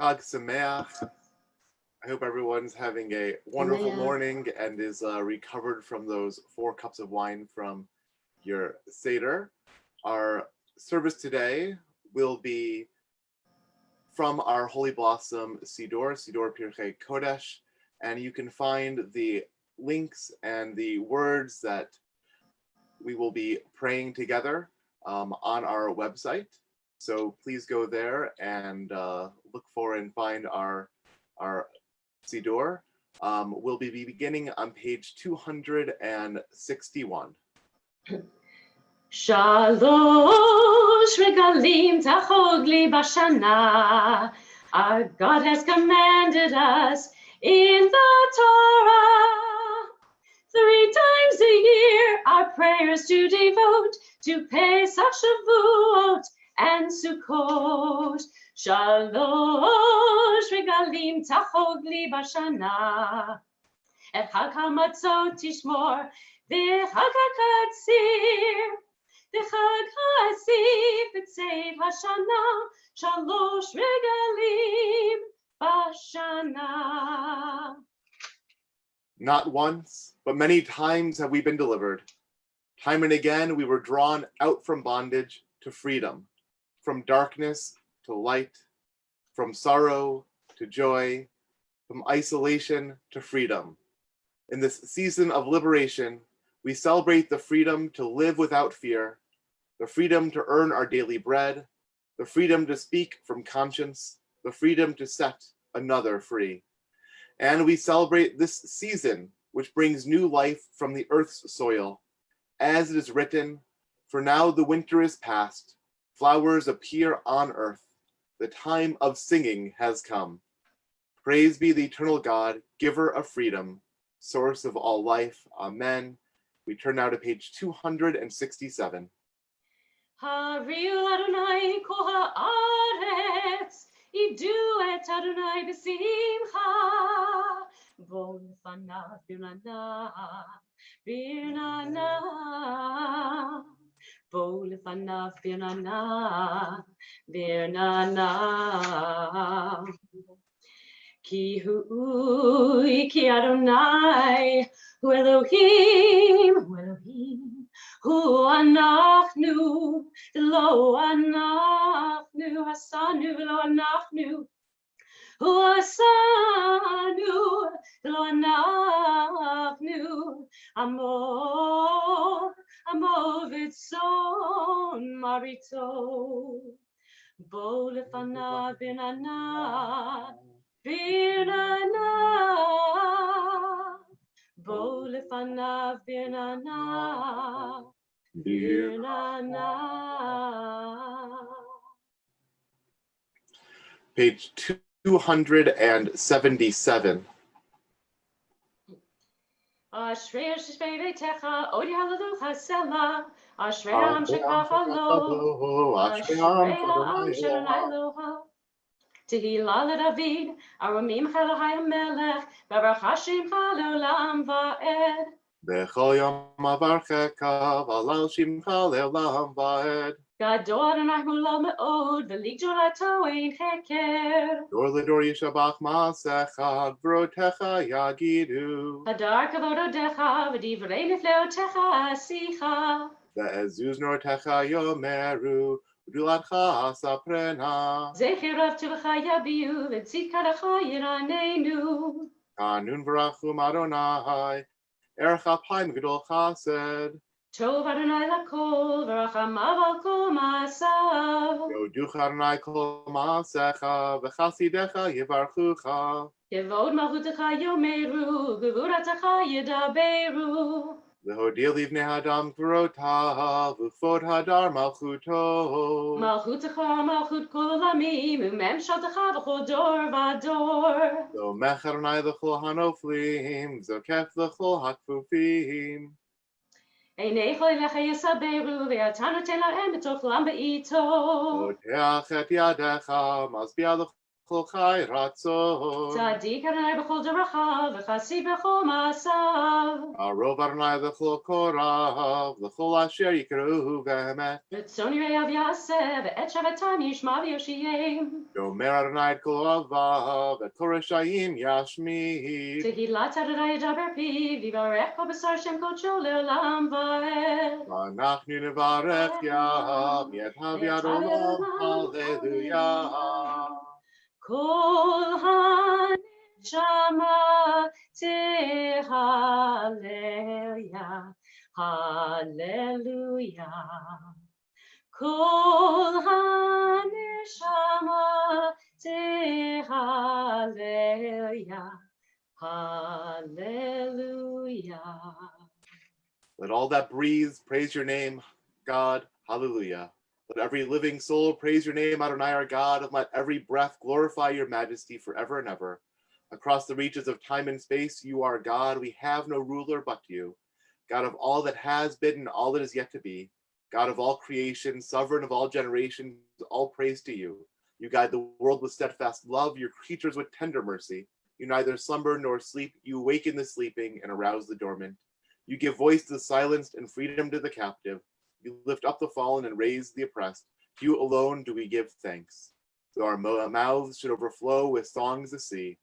Chag Sameach. I hope everyone's having a wonderful morning and is recovered from those 4 cups of wine from your Seder. Our service today will be from our Holy Blossom Siddur Pirchei Kodesh, and you can find the links and the words that we will be praying together on our website. So please go there and look for and find our Siddur. We'll be beginning on page 261. Shalosh regalim tachog li bashana. Our God has commanded us in the Torah. 3 times a year our prayers to devote to Pesach, Shavuot, and Sukkot. Shalosh regalim tachog li bashana. Et Chag HaMatzot tishmor, v'Chag HaKatzir, v'Chag HaAsif, v'Tzev HaShana, Shalosh regalim bashana. Not once, but many times have we been delivered. Time and again we were drawn out from bondage to freedom, from darkness to light, from sorrow to joy, from isolation to freedom. In this season of liberation, we celebrate the freedom to live without fear, the freedom to earn our daily bread, the freedom to speak from conscience, the freedom to set another free. And we celebrate this season, which brings new life from the earth's soil. As it is written, for now the winter is past, flowers appear on earth, the time of singing has come. Praise be the eternal God, giver of freedom, source of all life. Amen. We turn now to page 267. Hariu Adonai kol haaretz, idu et Adonai b'simcha. Bo lefanav birnana, birnana. Bo lefanav birnana, birnana. Ki hui, ki Adonai, hu Elohim, hu anachnu, lo anachnu, hasanu, lo anachnu, hu hasanu, lo anachnu, amor, vitzon, marito, bo lefanav birnana, birnana, bo lefanav birnana, birnana. Page 277. Ashrei sheshvei beitecha, odi halalucha sela. Ashrei am shekach lo, Ashrei am shadonai loha. Tehillah leDavid, aromim Elohai HaMelech, Baruch Hashem le'olam va'ed. Bechol yom avarcheka, v'alal shimcha le'olam va'ed. Gadol Adonai hula me'od, v'ligdorato ein heker. Dor ledor yishabach ma'asecha, gvrotecha yagidu. Hadar kavod odecha, v'divrei nifleotecha asicha. Ve'ezuz nortecha yomeru, v'dulatcha asaprena. Zechirav tuvacha yabiu, v'tzidkarecha yiranenu. Kanun v'rachum Adonai, erech apayim gedol chased. Tov Adonai lakol, v'rachamav al kol ma'asav. Yoduch Adonai kol ma'asecha, v'chasidecha yivarchucha. Kevod malchutecha yomeru, gevuratecha yedaberu. Lehodil livnei hadam gvurotav, uvchvod hadar malchuto. Malchutecha malchut kol olamim, umemshaltecha b'chol dor v'ador. Zomech Adonai l'chol hanoflim, zokef l'chol hakfufim. Einecho elecha yesaberu, ve'ata noten lahem b'toch lam be'ito. Poteach et yadecha, mazbia b'chol chai ratzon. Tzadik Adonai b'chol derachav, v'chassid b'chol ma'asav. Arov Adonai b'chol korav, l'chol asher yikruhu v'emet. Ritzon yirav yaseh, v'et shavatam yishma v'yoshiyem. Yomer Adonai et kol avav, et kol reshayim yashmid. Tehilat Adonai yadaber piv, v'yivarech kol b'sar shem kodsho le'olam va'ed. V'anachnu nevarech yam, yetav yad olam, hallelujah. Kol haneshama tehallel, hallelujah. Kol haneshama tehallel, hallelujah. Let all that breathes praise your name, God. Hallelujah. Let every living soul praise your name, Adonai our God, and let every breath glorify your majesty forever and ever. Across the reaches of time and space, you are God. We have no ruler but you. God of all that has been and all that is yet to be. God of all creation, sovereign of all generations, all praise to you. You guide the world with steadfast love, your creatures with tender mercy. You neither slumber nor sleep. You awaken the sleeping and arouse the dormant. You give voice to the silenced and freedom to the captive. You lift up the fallen and raise the oppressed. To you alone do we give thanks. So our mouths should overflow with songs the sea,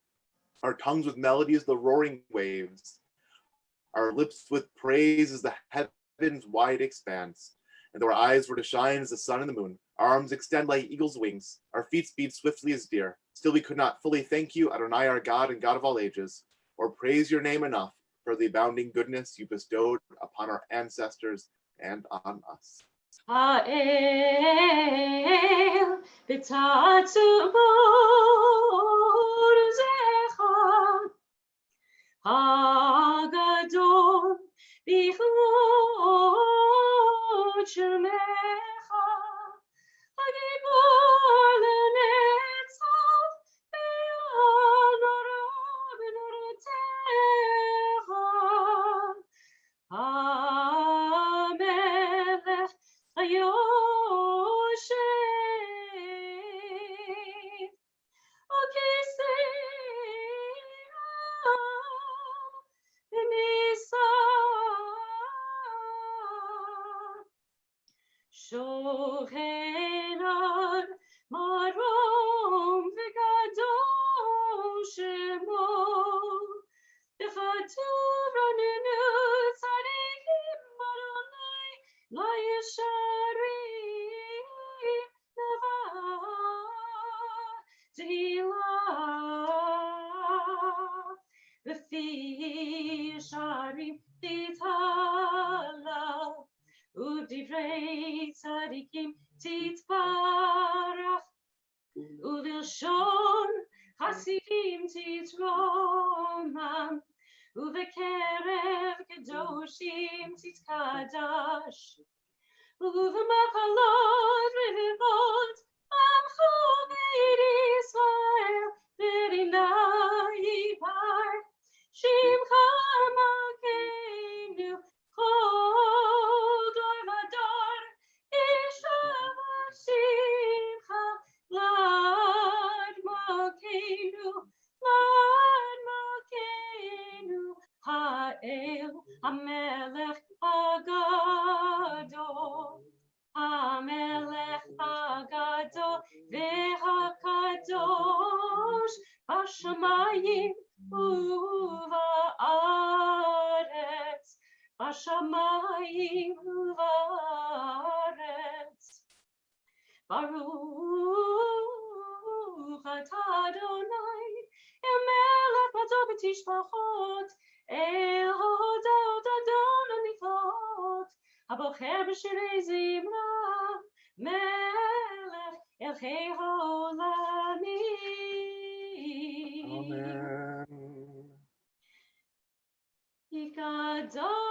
our tongues with melodies the roaring waves, our lips with praise as the heavens wide expanse. And though our eyes were to shine as the sun and the moon, our arms extend like eagle's wings, our feet speed swiftly as deer. Still we could not fully thank you, Adonai our God and God of all ages, or praise your name enough for the abounding goodness you bestowed upon our ancestors and on us. Ha'el b'tatzu zecha, Hagadol b'chod shemecha, Hagibor lenetzach be'onoro b'norotecha, HaMelech HaYoshev, Okiseira v'nisar, Shochen ad marom v'gadol shemo, v'chatuv ranenu tzadikim Adonai la yesharim nava tehillah, v'fi yesharim tithalal, u'divrei tzadikim titbarach, u'vilshon hasidim titromam, u'vekerev kedoshim titkadash, u'v'machalot revivot amcho beit Yisrael b'rinah yivar, shimcha malkeinu chol dor vador, yishav shimcha lad malkeinu ha'el hamelech hagadol, hamelech hagadol ve'hakadosh b'shamayim u'va'aretz, b'shamayim u'va'aretz. Baruch atah Adonai, el melech b'tzor b'tishbachot, el hodot Adon anifot, habocher b'shirei zimra, melech elchei ha'olamim. Amen. Yikadash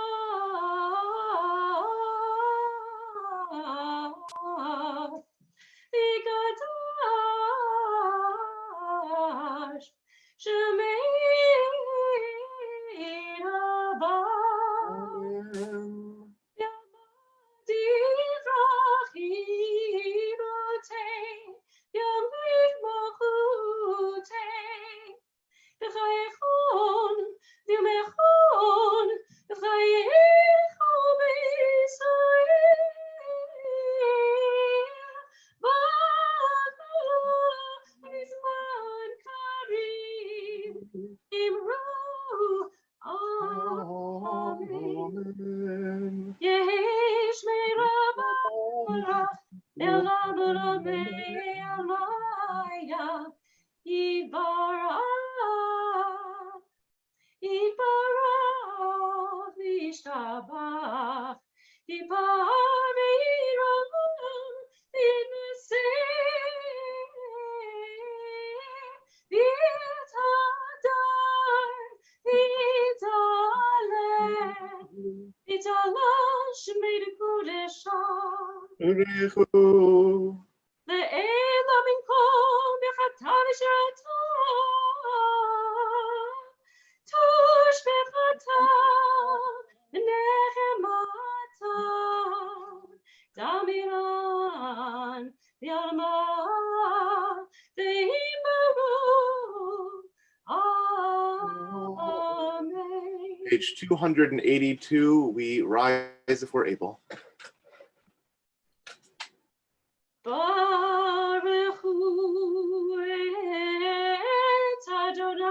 Shemei Rabba, Divrachim Otei, Yom Malchut Yivarach Elam Rodei Almaya Yivarach Yivarach Vishtabach Yivarach Urichu. Damiran, Yalma, Veimaru, Amen. Page 282, we rise if we're able. Baruch Hu et Adonai,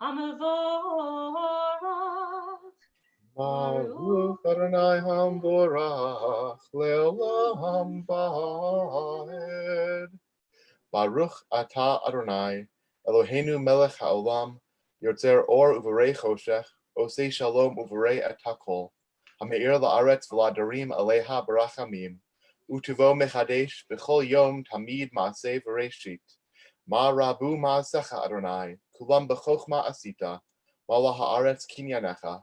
Hamavorach. Baruch Adonai Hamborach Leolam Vaed. Baruch Ata Adonai Eloheinu Melech Haolam Yotzer Or Uvarei Choshech Osei Shalom Uvarei Etakol Hameir La'aretz V'Ladarim Aleha Barachamim Utuvo Mechadesh B'chol Yom Tamid Maaseh V'Reishit Ma Rabu Maasecha Adonai Kulam B'chochma Asita Mala Haaretz Kinyanecha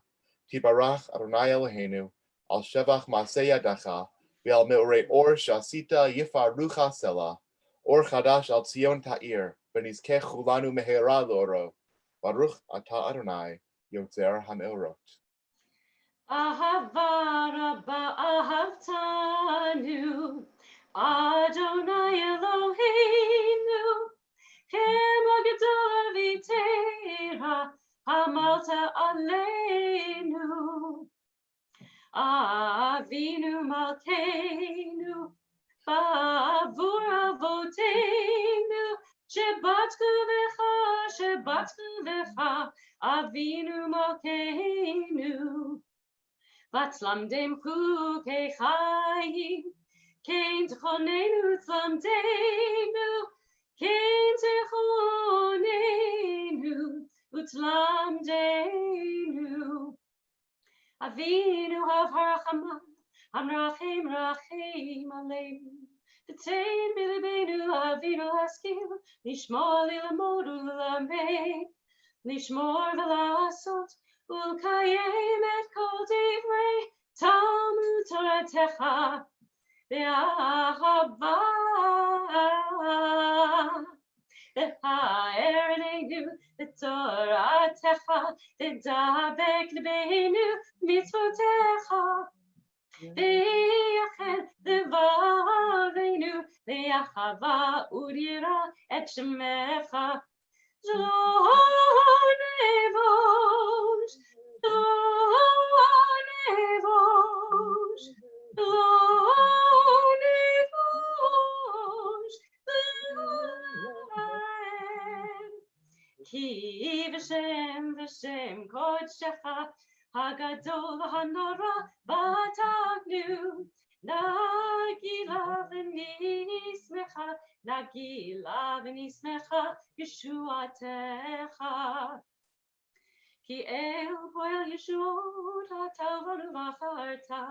Tibarach Adonai Eloheinu Al Shevach Maaseh Yadecha V'al Me'orei Or Shasita Yifarucha Selah Or Chadash al Tzion Ta'ir, Benizkech Chulanu Mehera Loro, Baruch Ata Adonai, Yotzer HaMeorot. Ahava Rabba Ahavtanu, Adonai Eloheinu, Kemo Gedol V'Tera, Hamalta Aleinu, Avinu Malkeinu, Bavur Avotenu, Shebatku Lecha, Avinu Malkeinu. Vatzlamdem Chukei Chayim, Kein Techonenu Tzlamdenu, Kein Techonenu Utzlamdenu. Avinu Havarachamam, Amrachim Rachim Aleinu. V'tein Bilibenu Avinu Haskim, Nishmor Lilamodu Lilamed, Nishmor V'lasot, Ulkayem et Kol Divrei Talmud Toratecha Be'ahava V'ha'er Eneinu V'Toratecha V'dabek Lebeinu Mitzvotecha V'yachel Levaveinu V'yachava U'yira et Shemecha Nevosh, Ki v'shem kodshecha hagadol hanora batagnu nagila v'nismecha Yeshuatecha Ki el poel Yeshuot ha'tavanu v'acharta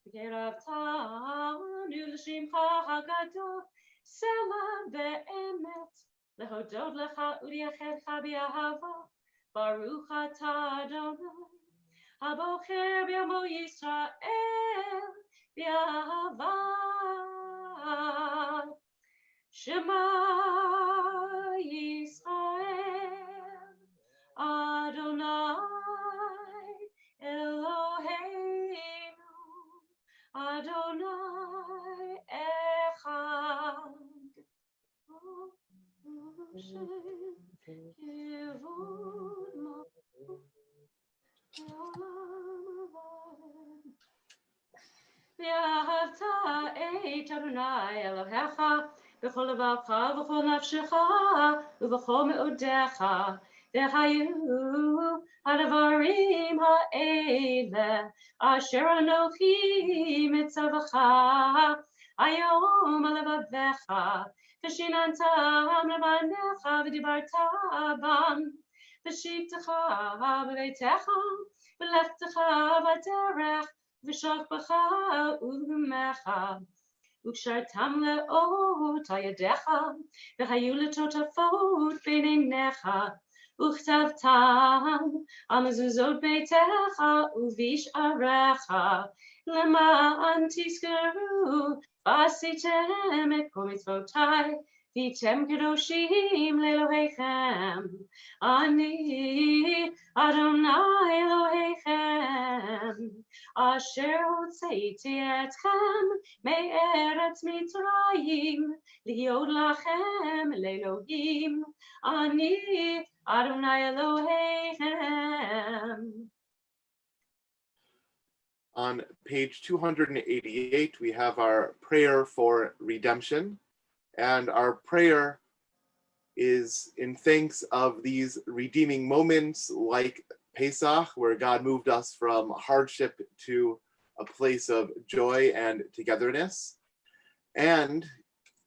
v'keravtanu l'shimcha hagadol sela be'emet lehodod lecha u'liachecha b'ahava Baruch atah Adonai habocher b'yamo Yisrael b'ahava Shema Yisrael Adonai Eloheinu Adonai Echad V'ahavta et Adonai Elohecha B'chol levacha v'chol nafshecha u'v'chol me'odecha v'hayu הדברים האלה אשר אנוכי מצווך היום על לבביך ושיננתם לבניך ודיברת בם ושבתך בביתך ולכתך בדרך ושוכבך ובדמך וקשרתם לאות על ידיך והיו לטוטפות בין עיניך וכתבתם על מזוזות ביתך ובשעריך למען תזכרו ועשיתם את כל מצוותיי והייתם קדושים לאלוהיכם אני אדוני אלוהיכם אשר הוצאתי אתכם מארץ מצרים להיות לכם לאלוהים אני אדוני אלוהיכם. On page 288, we have our prayer for redemption, and our prayer is in thanks of these redeeming moments like Pesach, where God moved us from hardship to a place of joy and togetherness. And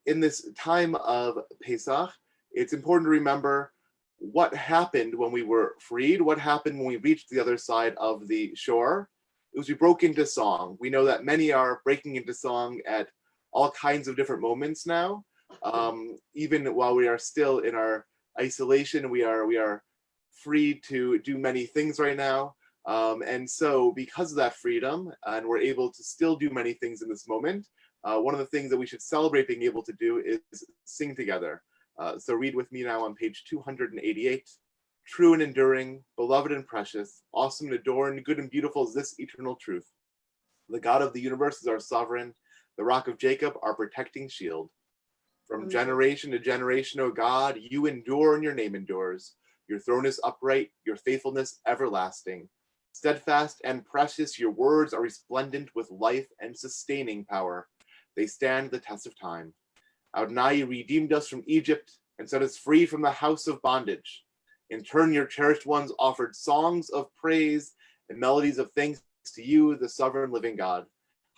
in this time of Pesach, it's important to remember what happened when we were freed, what happened when we reached the other side of the shore. It was we broke into song. We know that many are breaking into song at all kinds of different moments now. Even while we are still in our isolation, we are free to do many things right now. And so because of that freedom, and we're able to still do many things in this moment, one of the things that we should celebrate being able to do is sing together. So read with me now on page 288. True and enduring, beloved and precious, awesome and adorned, good and beautiful is this eternal truth. The God of the universe is our sovereign, the rock of Jacob, our protecting shield. From generation to generation, O God, you endure and your name endures. Your throne is upright, your faithfulness everlasting. Steadfast and precious, your words are resplendent with life and sustaining power. They stand the test of time. Adonai, you redeemed us from Egypt and set us free from the house of bondage. In turn, your cherished ones offered songs of praise and melodies of thanks to you, the sovereign living God.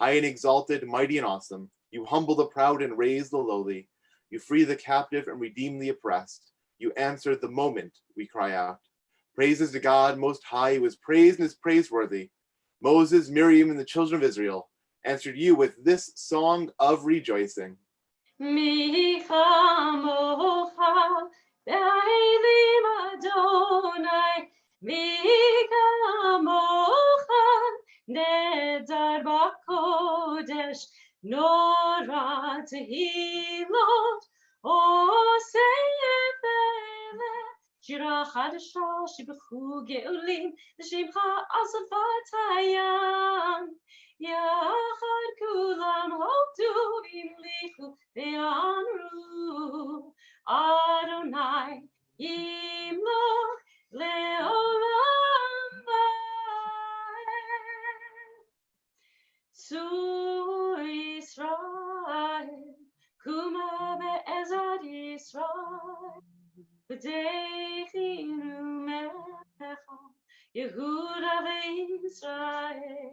High and exalted, mighty and awesome, you humble the proud and raise the lowly. You free the captive and redeem the oppressed. You answer the moment we cry out. Praises to God Most High, who is praised and is praiseworthy. Moses, Miriam, and the children of Israel answered you with this song of rejoicing. Be'elim Adonai, mi kamocha, nedar b'kodesh, nora tehilot, oseh peleh, shira chadasha shibuchu ge'ulim, l'shimcha asafat hayam, yachad kulam hodu v'imlichu ve'amru, Adonai Yimloch Leolam Vaed. Su Yisrael Kuma be'ezad Yisrael V'deichinu mecha Yehuda ve'Yisrael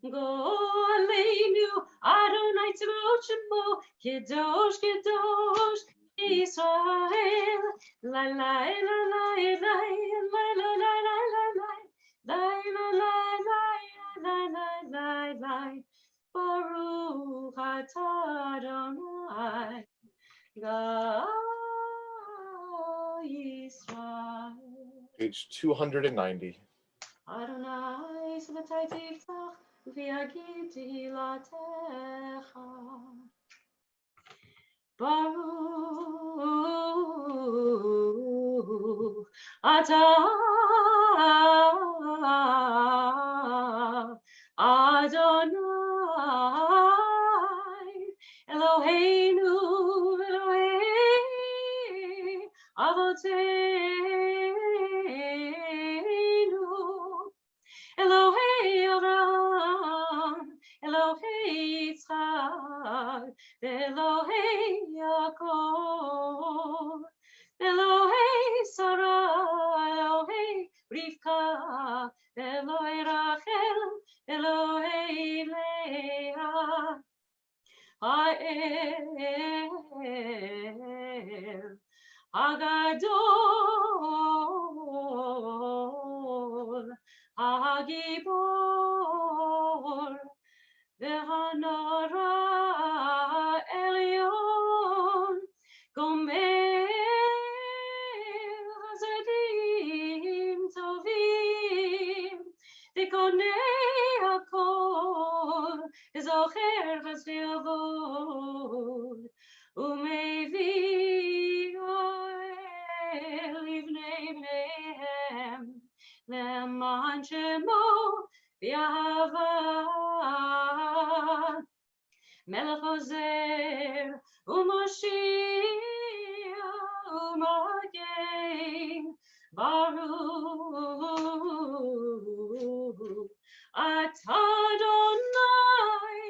Golenu Adonai Tzvaot Shemo Kedosh Kedosh Israel La la la la la la la la la la la la la Baruch atah Adonai God Yisrael. Page 290. Adonai Selatai Tiftach V'yagid Tehilatecha Baruch atah Adonai Eloheinu Elohei Avoteinu Elohei Avraham, Elohei Yitzchak, Elohei Yaakov, Elohei Sarah, Elohei Ha'el Hagadol Hagibor Ve'hanara Elyon Gomer Hazadim Tovim Tikonei Hakol Zocher Chasdei Umevi Oel Livnei Bneihem Leman Shemo V'Yahava Melech Ozer U'Moshiach U'Magen Baruch Atah Adonai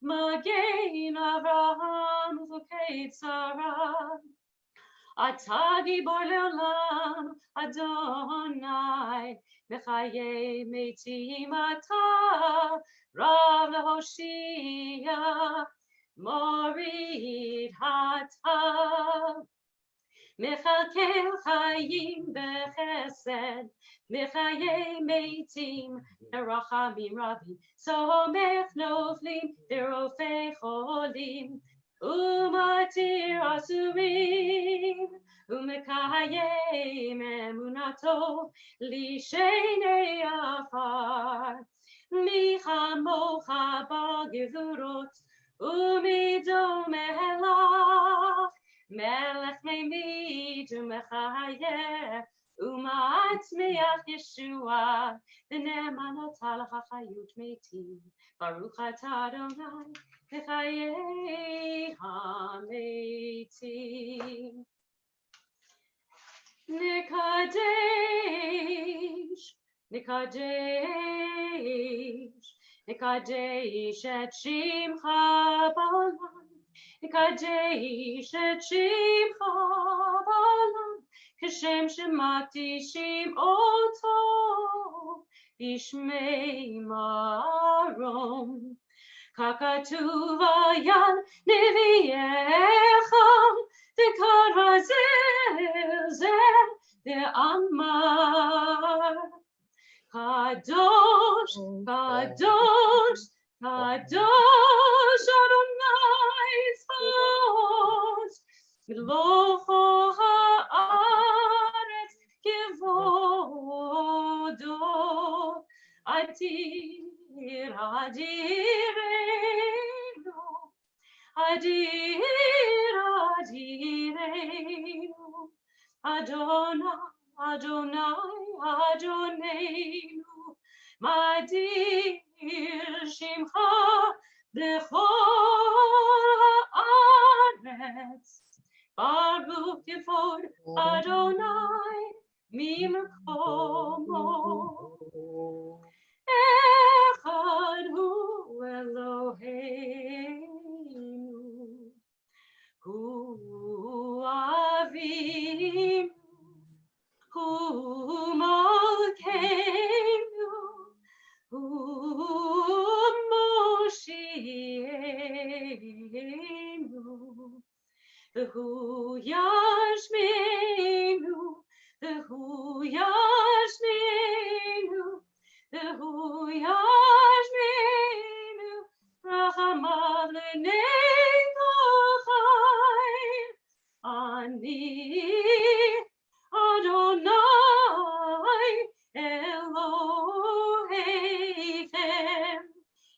Magen Avraham V'Ketzara Atah Gibor Leolam Adonai Mechaye Metim Atah Rav Lehoshia Morid Hatah Mechalkel Chayim Bechesed Mechaye Metim Merachamim Rabim Somech Noflim Berofei Cholim Umatir Asurim Umekayem Emunato Lishenei Afar Michamocha Bagevurot Umido Melach Melech Meimid Umechayeh Umatmeach Yeshua V'nemanot Chayut Metim Baruch Atah Adonai Mechayei HaMetim Nikadesh Nikadesh Nikadesh et Shimcha B'olam Nikadesh et Shimcha B'olam Kashem shemakdishim oto Bishmei Marom Kakatuv al Nevi'echa Dekar Hazel De'amar Kadosh, Kadosh, Kadosh Adonai Tzvaot Melocho ha'aretz Kevodo Adir Adirenu Adir Adirenu Adonai Adonai Adoneinu Madir Shimcha B'chol ha'aretz Baruch Yevod Adonai Mimkomo Echad Hu Eloheinu Hu Avinu Hu Malkeinu Hu Moshienu Hu Yashminu Hu Yashminu Hu Yashminu Rachamav L'nei Kochai Ani Adonai Elohechem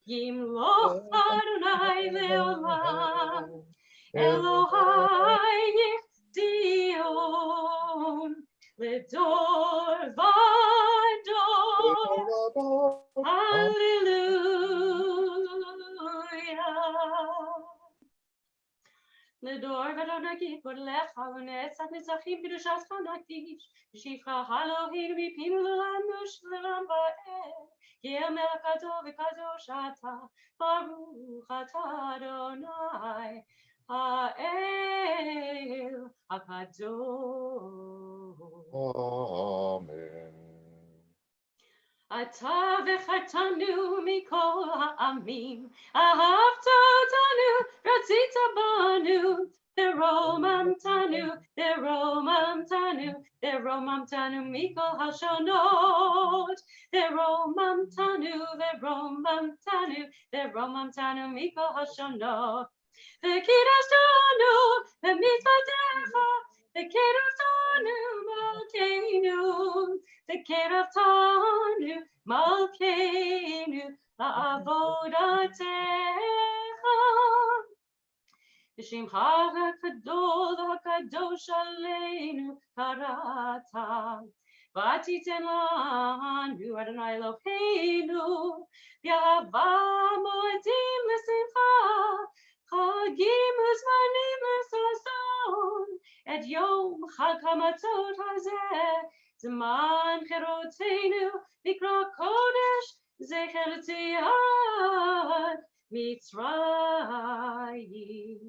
Yimloch Adonai Leolam Elohai Dion Ledor Vador Hallelujah Ledor Vadonagit Bodlecha Lunetzat Nizachim Kedushas Chanakdish Shifra Halohin Ripim Lulam Nush Lulam Ba'el Yemel Kadosh V'Kadosh Ata Baruch Atah Adonai Ha'el HaKadosh Amen. Atah v'chatanu mikol ha'amim Ahavta tanu, ratzita banu. Deromam tanu, deromam tanu, deromam tanu, mikol hashonot. Deromam tanu, deromam tanu, deromam tanu, mikol hashonot. V'kiras tanu, v'mitzvotecha, v'kerav tanu, malkeinu, v'kerav tanu, malkeinu, la'avodatecha. V'shimcha ha'kadol ha'kadosh aleinu karata. V'atiten lanu Adonai Eloheinu, v'yahava moedim l'simcha, chagim uzmanim l'sason, et yom chag hamatzot hazeh, zman cheroteinu, mikra kodesh, zecher tziat Mitzrayim.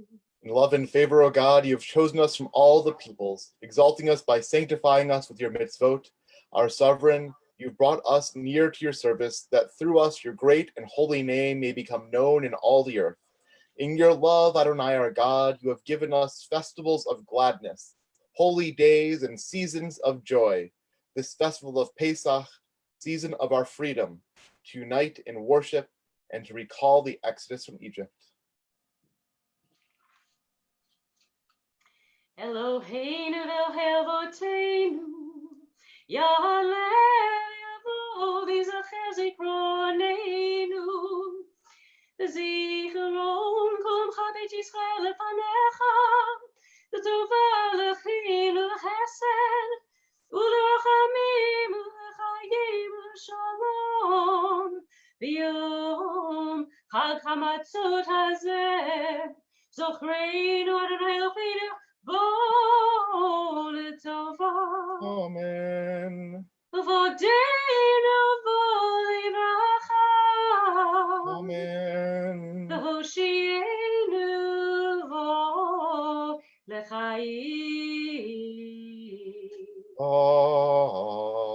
In love and favor, O God, you have chosen us from all the peoples, exalting us by sanctifying us with your mitzvot. Our sovereign, you've brought us near to your service, that through us your great and holy name may become known in all the earth. In your love, Adonai our God, you have given us festivals of gladness, holy days and seasons of joy. This festival of Pesach, season of our freedom, to unite in worship and to recall the exodus from Egypt. Eloheinu Elohei Avoteinu, Ya'aleh Yavo v'yizacher zikroneinu, v'zichron kol Beit Yisrael lefanecha, v'tova lechilu chesed, u'lerachamim u'lechayim u'shalom, v'yom chag hamatzot hazeh, zochreinu Adonai Eloheinu, Amen. Vodenu v'livracha. Amen. V'hoshienu v'lechayim.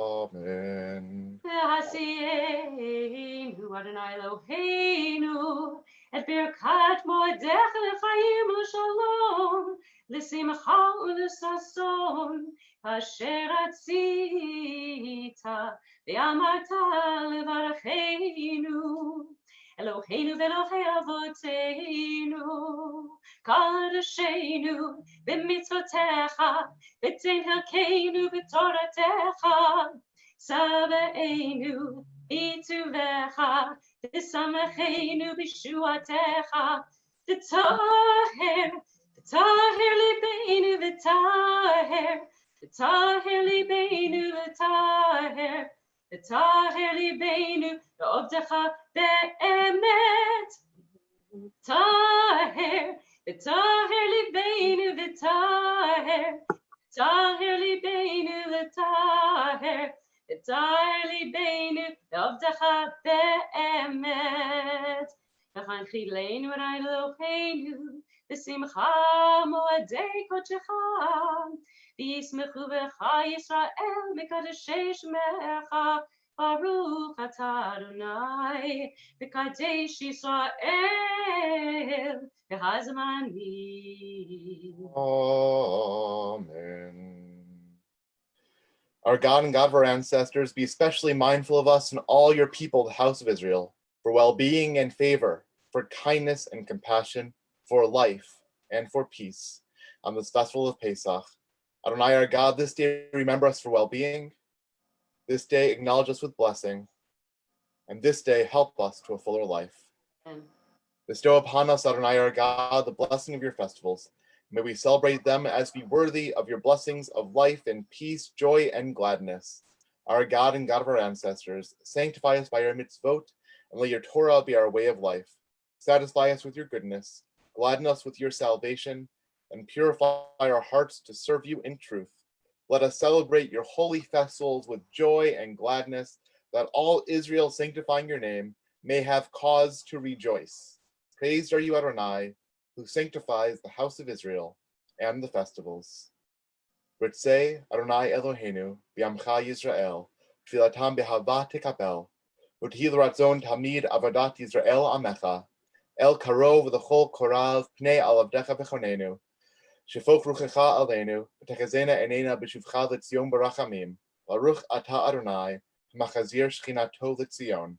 Amen. V'hasienu Adonai Eloheinu et birkat moedech l'chayim u'shalom l'simcha u'l'sason asher atzita v'amarta levarachenu Eloheinu v'Elohei Avoteinu kadashenu b'mitzvotecha v'tein helkeinu b'toratecha saveinu b'tuvecha v'samachenu b'shuatecha v'taher libeinu v'taher libeinu v'taher libeinu v'obdecha be'emet taher libeinu v'taher libeinu v'taher libeinu v'obdecha be'emet v'chan chileinu Adonai Eloheinu v'simcha moedei kodecha v'yismechu b'cha Yisrael mikadeshei shemecha Baruch atah Adonai v'kadesh Yisrael v'hazmanim. Amen. Our God and God of our ancestors, be especially mindful of us and all your people, the house of Israel, for well-being and favor, for kindness and compassion, for life and for peace on this festival of Pesach. Adonai our God, this day remember us for well-being. This day acknowledge us with blessing. And this day help us to a fuller life. Amen. Bestow upon us, Adonai our God, the blessing of your festivals. May we celebrate them as be worthy of your blessings of life and peace, joy and gladness. Our God and God of our ancestors, sanctify us by your mitzvot, and let your Torah be our way of life. Satisfy us with your goodness, gladden us with your salvation, and purify our hearts to serve you in truth. Let us celebrate your holy festivals with joy and gladness, that all Israel sanctifying your name may have cause to rejoice. Praised are you, Adonai, who sanctifies the house of Israel and the festivals. Ritzei Adonai Eloheinu, b'yamcha Yisrael, tfilatam behava tekapel, u'tihil ratzon tamid avodat Yisrael amecha, El karov v'chol korav pnei al avdecha v'chonenu. Shefok ruchecha aleinu, v'techazena enena b'shuvcha l'tzion barachamim. Baruch atah Adonai, machazir shchinato l'tzion.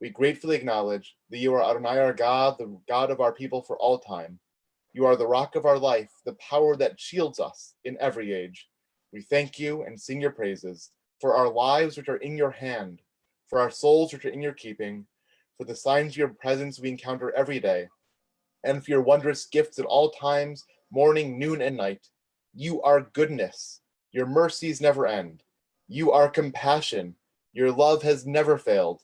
We gratefully acknowledge that you are Adonai our God, the God of our people for all time. You are the rock of our life, the power that shields us in every age. We thank you and sing your praises for our lives which are in your hand, for our souls which are in your keeping, for the signs of your presence we encounter every day, and for your wondrous gifts at all times, morning, noon, and night. You are goodness. Your mercies never end. You are compassion. Your love has never failed.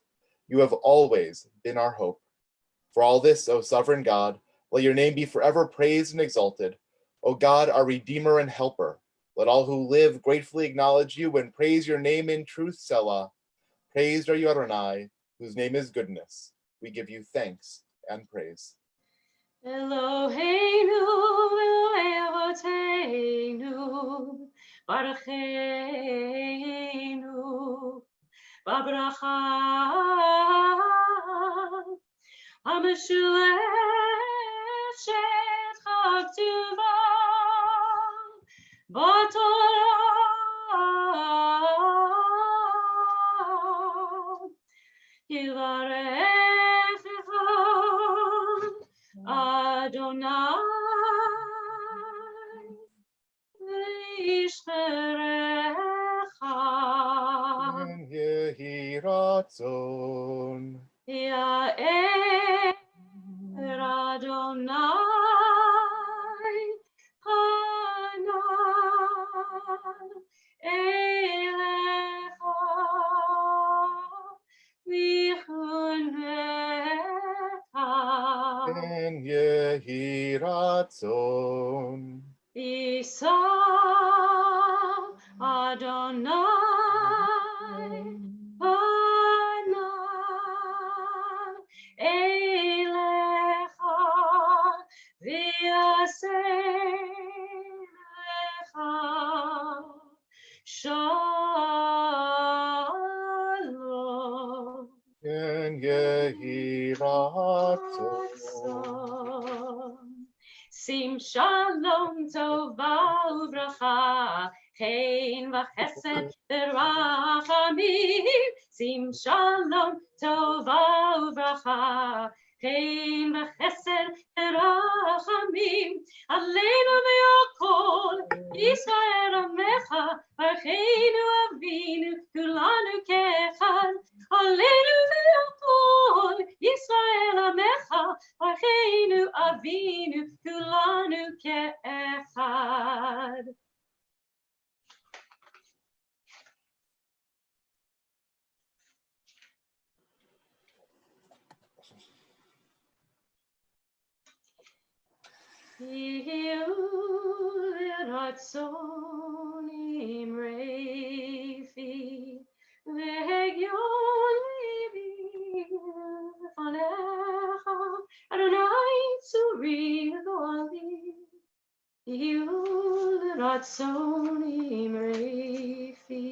You have always been our hope. For all this, O sovereign God, let your name be forever praised and exalted. O God, our Redeemer and Helper, let all who live gratefully acknowledge you and praise your name in truth, Selah. Praised are you, Adonai, whose name is goodness. We give you thanks and praise. Eloheinu, Eloi Avoteinu, Barucheinu, Babracha, HaMeshuech Shet Chag Tuva, B'Torah, Yivarechecha, Adonai, V'yishmerecha, Ben Yehi Ratzon. Ya'er Adonai, Panav Elecha, V'chunecha. Ben Yehi Ratzon. Isa Adonai Panav Elecha V'yasecha Shalom. Ben Yehi Ratzon. Sim shalom tova uvracha, chen v'chesed v'rachamim. Sim shalom tova uvracha, chen v'chesed v'rachamim. Aleinu v'yakol, Yisrael amecha, Barucheinu Avinu, kulanu kechad. Aleinu v'yakol, Yisrael amecha, Barucheinu Avinu, kulanu ke'echad. Yihu l'ratzon imrefi, v'hegyon libi lefanecha, Adonai tzuri go'ali. Yihu l'ratzon imrefi.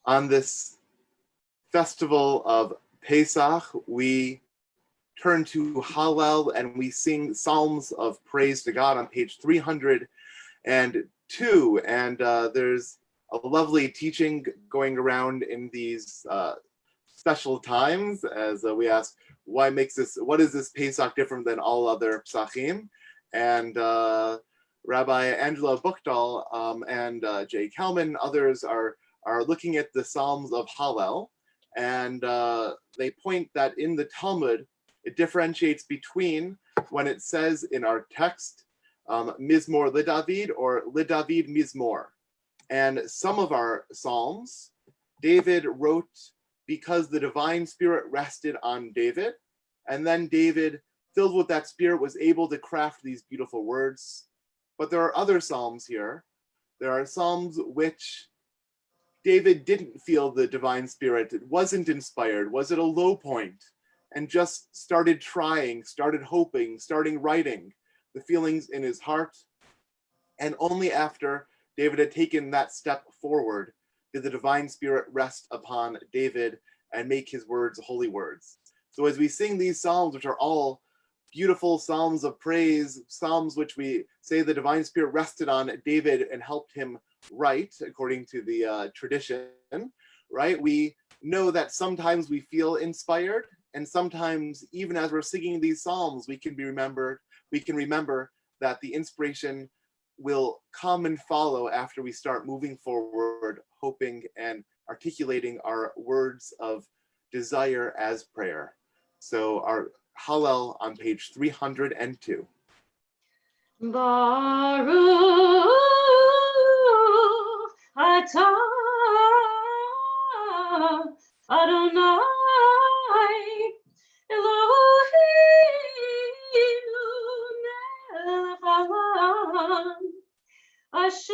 On this festival of Pesach, we turn to Hallel and we sing psalms of praise to God on page 302. And there's a lovely teaching going around in these special times as we ask, what is this Pesach different than all other Pesachim? And Rabbi Angela Buchdahl and Jay Kalman, others are looking at the Psalms of Hallel, and they point that in the Talmud, it differentiates between when it says in our text, Mizmor LeDavid or LeDavid Mizmor. And some of our Psalms, David wrote because the divine spirit rested on David, and then David, filled with that spirit, was able to craft these beautiful words. But there are other Psalms here. There are Psalms which David didn't feel the divine spirit. It wasn't inspired, was at a low point, and just started trying, started hoping, starting writing the feelings in his heart. And only after David had taken that step forward did the divine spirit rest upon David and make his words holy words. So as we sing these psalms, which are all beautiful psalms of praise, psalms which we say the divine spirit rested on David and helped him write according to the tradition, right? We know that sometimes we feel inspired, and sometimes even as we're singing these psalms, we can remember that the inspiration will come and follow after we start moving forward, hoping and articulating our words of desire as prayer. So our Hallel on page 302. Baruch atah Adonai Eloheinu melech haolam asher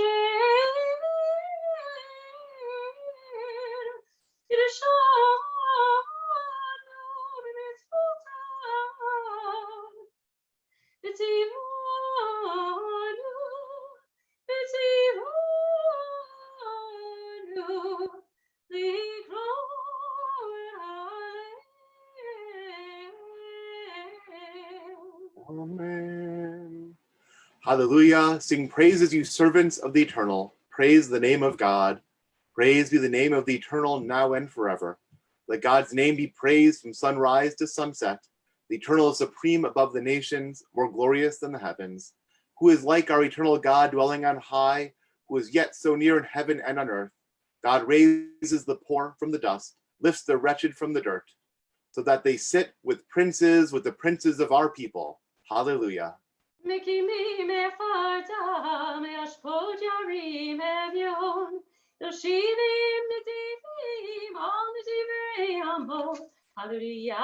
kirshanu b'mitzvotav v'tzivanu likro Amen. Hallelujah. Sing praises, you servants of the eternal. Praise the name of God. Praise be the name of the eternal now and forever. Let God's name be praised from sunrise to sunset. The eternal is supreme above the nations, more glorious than the heavens. Who is like our eternal God dwelling on high, who is yet so near in heaven and on earth? God raises the poor from the dust, lifts the wretched from the dirt, so that they sit with the princes of our people. Hallelujah. Mekimi mefarta meashpot yarim evyon Yoshivim netivim al netivrei amo Hallelujah.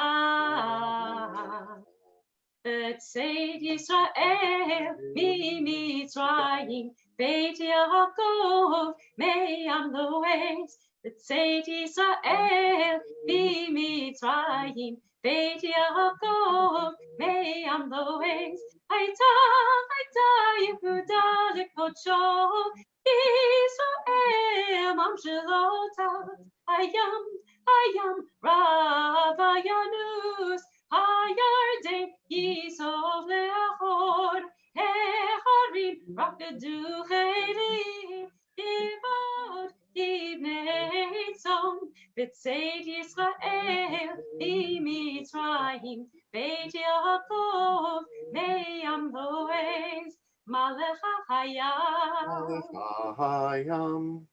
B'tzeit Yisrael miMitzrayim Beit Yaakov me'am lo'ez B'tzeit Yisrael miMitzrayim Beit Yaakov me'am lo'ez Hayta Yehuda lekodsho Yisrael mam shelotav Hayam Ravayanus Hayarden Yisov leachor Hecharim Rakadu Chelim Divot Divnei Tzon B'tzeit Yisrael miMitzrayim Beit Yaakov me'am lo'ez Malech Hayam.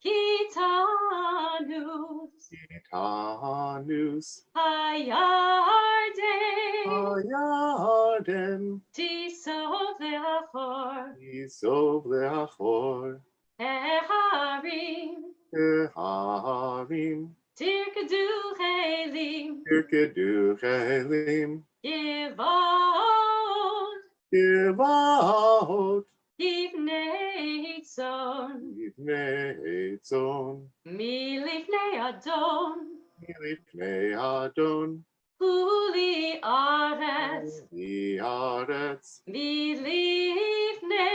Kitanus Hayarden Tisov leachor Hecharim Tirkedu Chelim Givot Divnei Tzon Milifnei Adon Huli Aretz Milifnei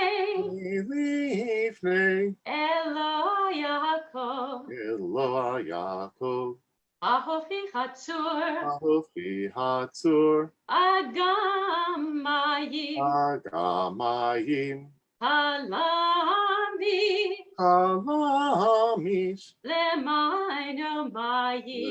Elo Yaakov Ahofi Hatzur Agamayim Halamish Lemaino Mayim.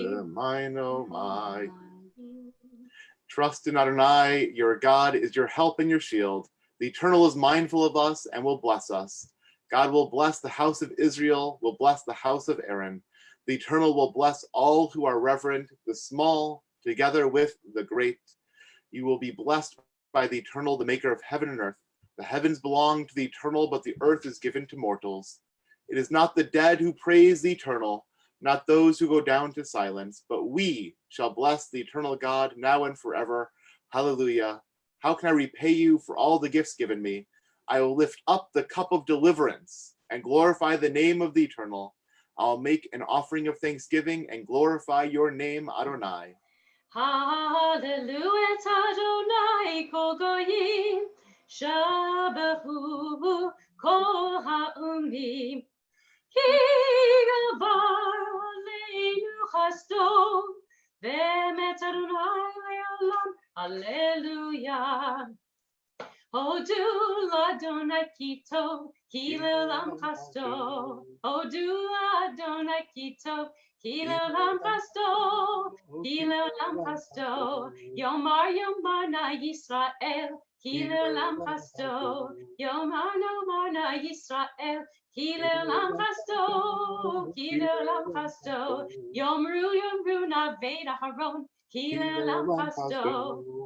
Trust in Adonai, your God is your help and your shield. The Eternal is mindful of us and will bless us. God will bless the house of Israel, will bless the house of Aaron. The Eternal will bless all who are reverent, the small, together with the great. You will be blessed by the Eternal, the maker of heaven and earth. The heavens belong to the Eternal, but the earth is given to mortals. It is not the dead who praise the Eternal, not those who go down to silence, but we shall bless the eternal God now and forever. Hallelujah. How can I repay you for all the gifts given me? I will lift up the cup of deliverance and glorify the name of the Eternal. I'll make an offering of thanksgiving and glorify your name, Adonai. Hallelujah, Adonai, kol goyim, shabahu kol ha'umim. Ki gavar aleinu chasto, Ve'emet Adonai le'olam. Hallelujah. Hodu l'Adonai ki tov, ki le'olam chasto. Hodu l'Adonai ki tov, ki le'olam chasto. Ki le'olam chasto. Yomar yomar na Yisrael, ki le'olam chasto. Yomar na Yisrael, ki le'olam chasto. Ki le'olam chasto. Yomru na Veit Aharon, ki le'olam chasto.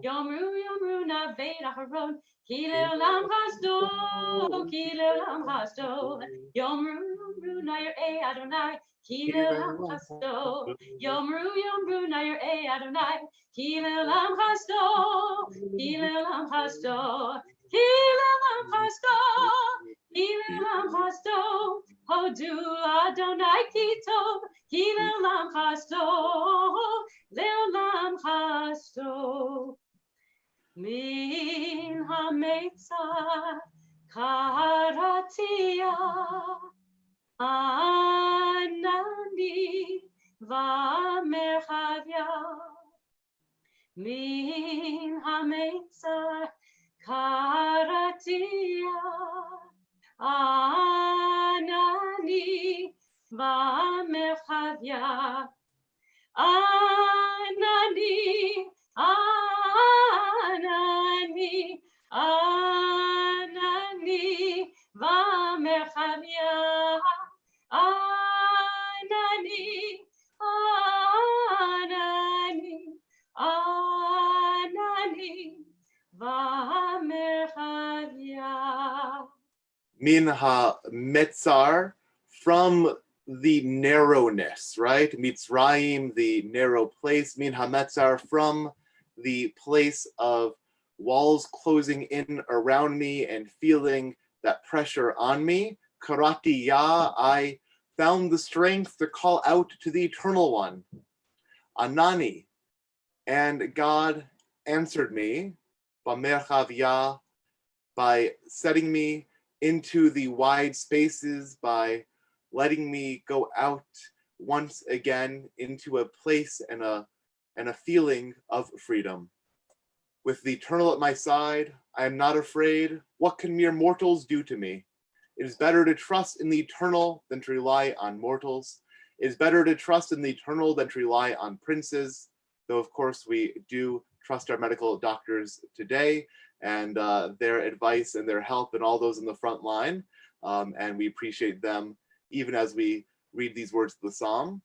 Yomru na Veit Aharon. Ki le'olam chasto, ki le'olam chasto, yomru na yir'ei Adonai, ki le'olam chasto, yomru na yir'ei Adonai, ki le'olam chasto, ki le'olam chasto, ki le'olam chasto, ki le'olam chasto, hodu Adonai ki tov, ki le'olam chasto, le'olam chasto. Min hametzar karatia anani v'merchavia. Min hametzar karatia anani v'merchavia. Anani, Anani, Anani, v'merchavia. Anani, Anani, Anani, v'merchavia. Min ha-metzar, from the narrowness, right? Mitzrayim, the narrow place. Min ha-metzar, from the place of walls closing in around me and feeling that pressure on me. Karati ya, I found the strength to call out to the Eternal One. Anani, and God answered me, B'merchavia, by setting me into the wide spaces, by letting me go out once again into a place and a feeling of freedom. With the Eternal at my side, I am not afraid. What can mere mortals do to me? It is better to trust in the Eternal than to rely on mortals. It is better to trust in the Eternal than to rely on princes, though of course we do trust our medical doctors today and their advice and their help and all those in the front line. And we appreciate them even as we read these words of the Psalm.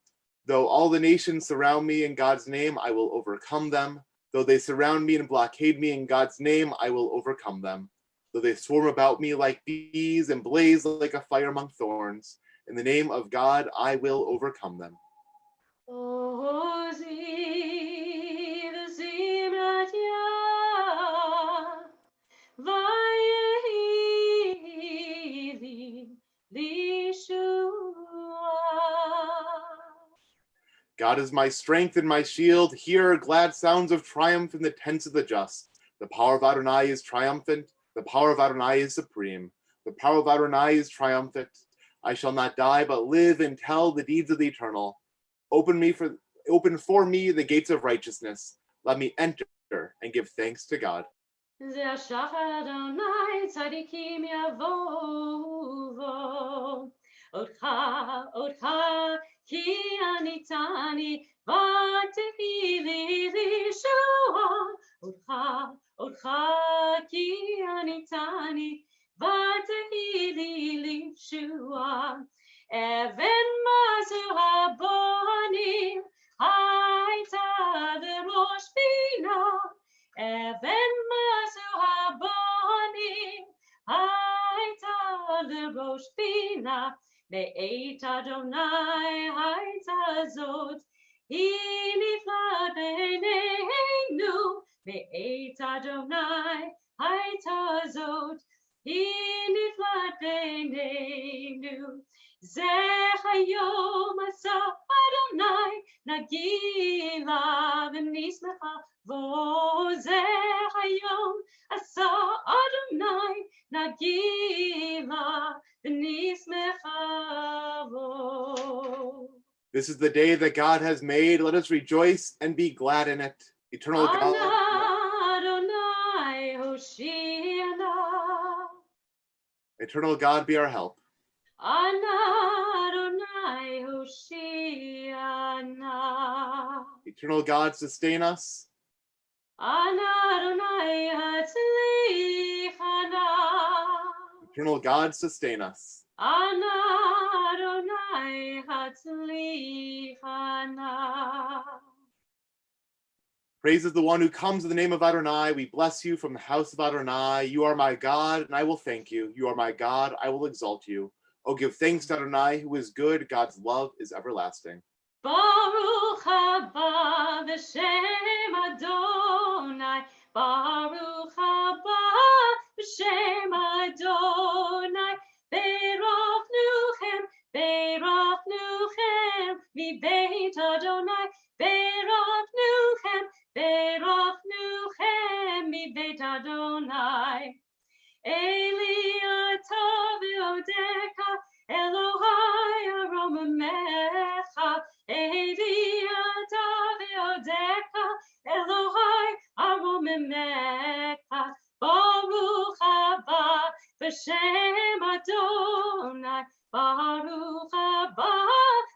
Though all the nations surround me in God's name, I will overcome them. Though they surround me and blockade me in God's name, I will overcome them. Though they swarm about me like bees and blaze like a fire among thorns, in the name of God, I will overcome them. God is my strength and my shield. Hear glad sounds of triumph in the tents of the just. The power of Adonai is triumphant. The power of Adonai is supreme. The power of Adonai is triumphant. I shall not die, but live and tell the deeds of the Eternal. Open for me the gates of righteousness. Let me enter and give thanks to God. זה השחר אדוני צדיקים יבואו אותך כי עניתני ותהי לי לישועה אותך כי עניתני ותהי לי לישועה אבן מזל הבונים הייתה לראש פינה אבן מזל הבונים הייתה לראש פינה בעת אדוני הייתה זאת היא נפלאת בעינינו בעת אדוני הייתה זאת היא נפלאת בעינינו זה היום עשה אדוני נגילה ונשמחה וזה היום עשה אדוני נגילה ונשמחה בו. This is the day that God has made. Let us rejoice and be glad in it. Eternal God. Adonai Hoshiana. Eternal God, be our help. Adonai Hoshiana. Eternal God, sustain us. Adonai Hatzlichana. Eternal God, sustain us. Adonai Hatzlichana. Praise is the one who comes in the name of Adonai. We bless you from the house of Adonai. You are my God, and I will thank you. You are my God, I will exalt you. Oh, give thanks to Adonai, who is good. God's love is everlasting. Baruch haba b'shem Adonai. Baruch haba b'shem Adonai. Beirachnuchem, beirachnuchem, v'beit Adonai. Beirachnuchem, beirachnuchem, v'beit Adonai. Eli ata v'odeka, Elohai aromamecha. Eli ata v'odeka, Elohai aromamecha. Baruch haba b'shem Adonai. Baruch haba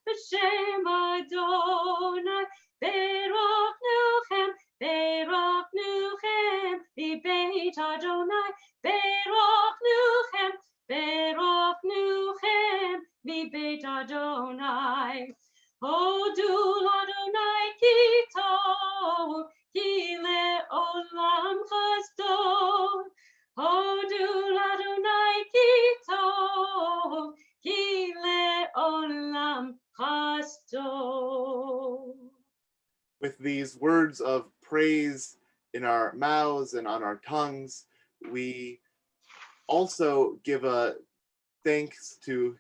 b'shem Adonai. Beirachnuchem, beirachnuchem, v'beit Adonai. Beirachnuchem, beirachnuchem, v'beit Adonai. Hodul Adonai ki tov, ki le'olam chesdon. Hodul Adonai ki tov, ki le'olam chesdon. With these words of praise in our mouths and on our tongues, we also give thanks to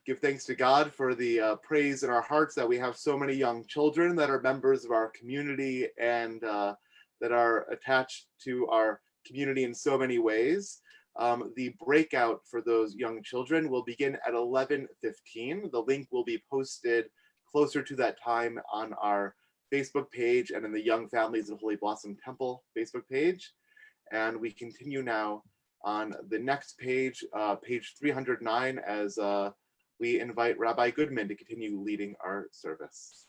God for the praise in our hearts that we have so many young children that are members of our community and that are attached to our community in so many ways. The breakout for those young children will begin at 11:15. The link will be posted closer to that time on our Facebook page and in the Young Families of Holy Blossom Temple Facebook page. And we continue now on the next page, page 309, as we invite Rabbi Goodman to continue leading our service.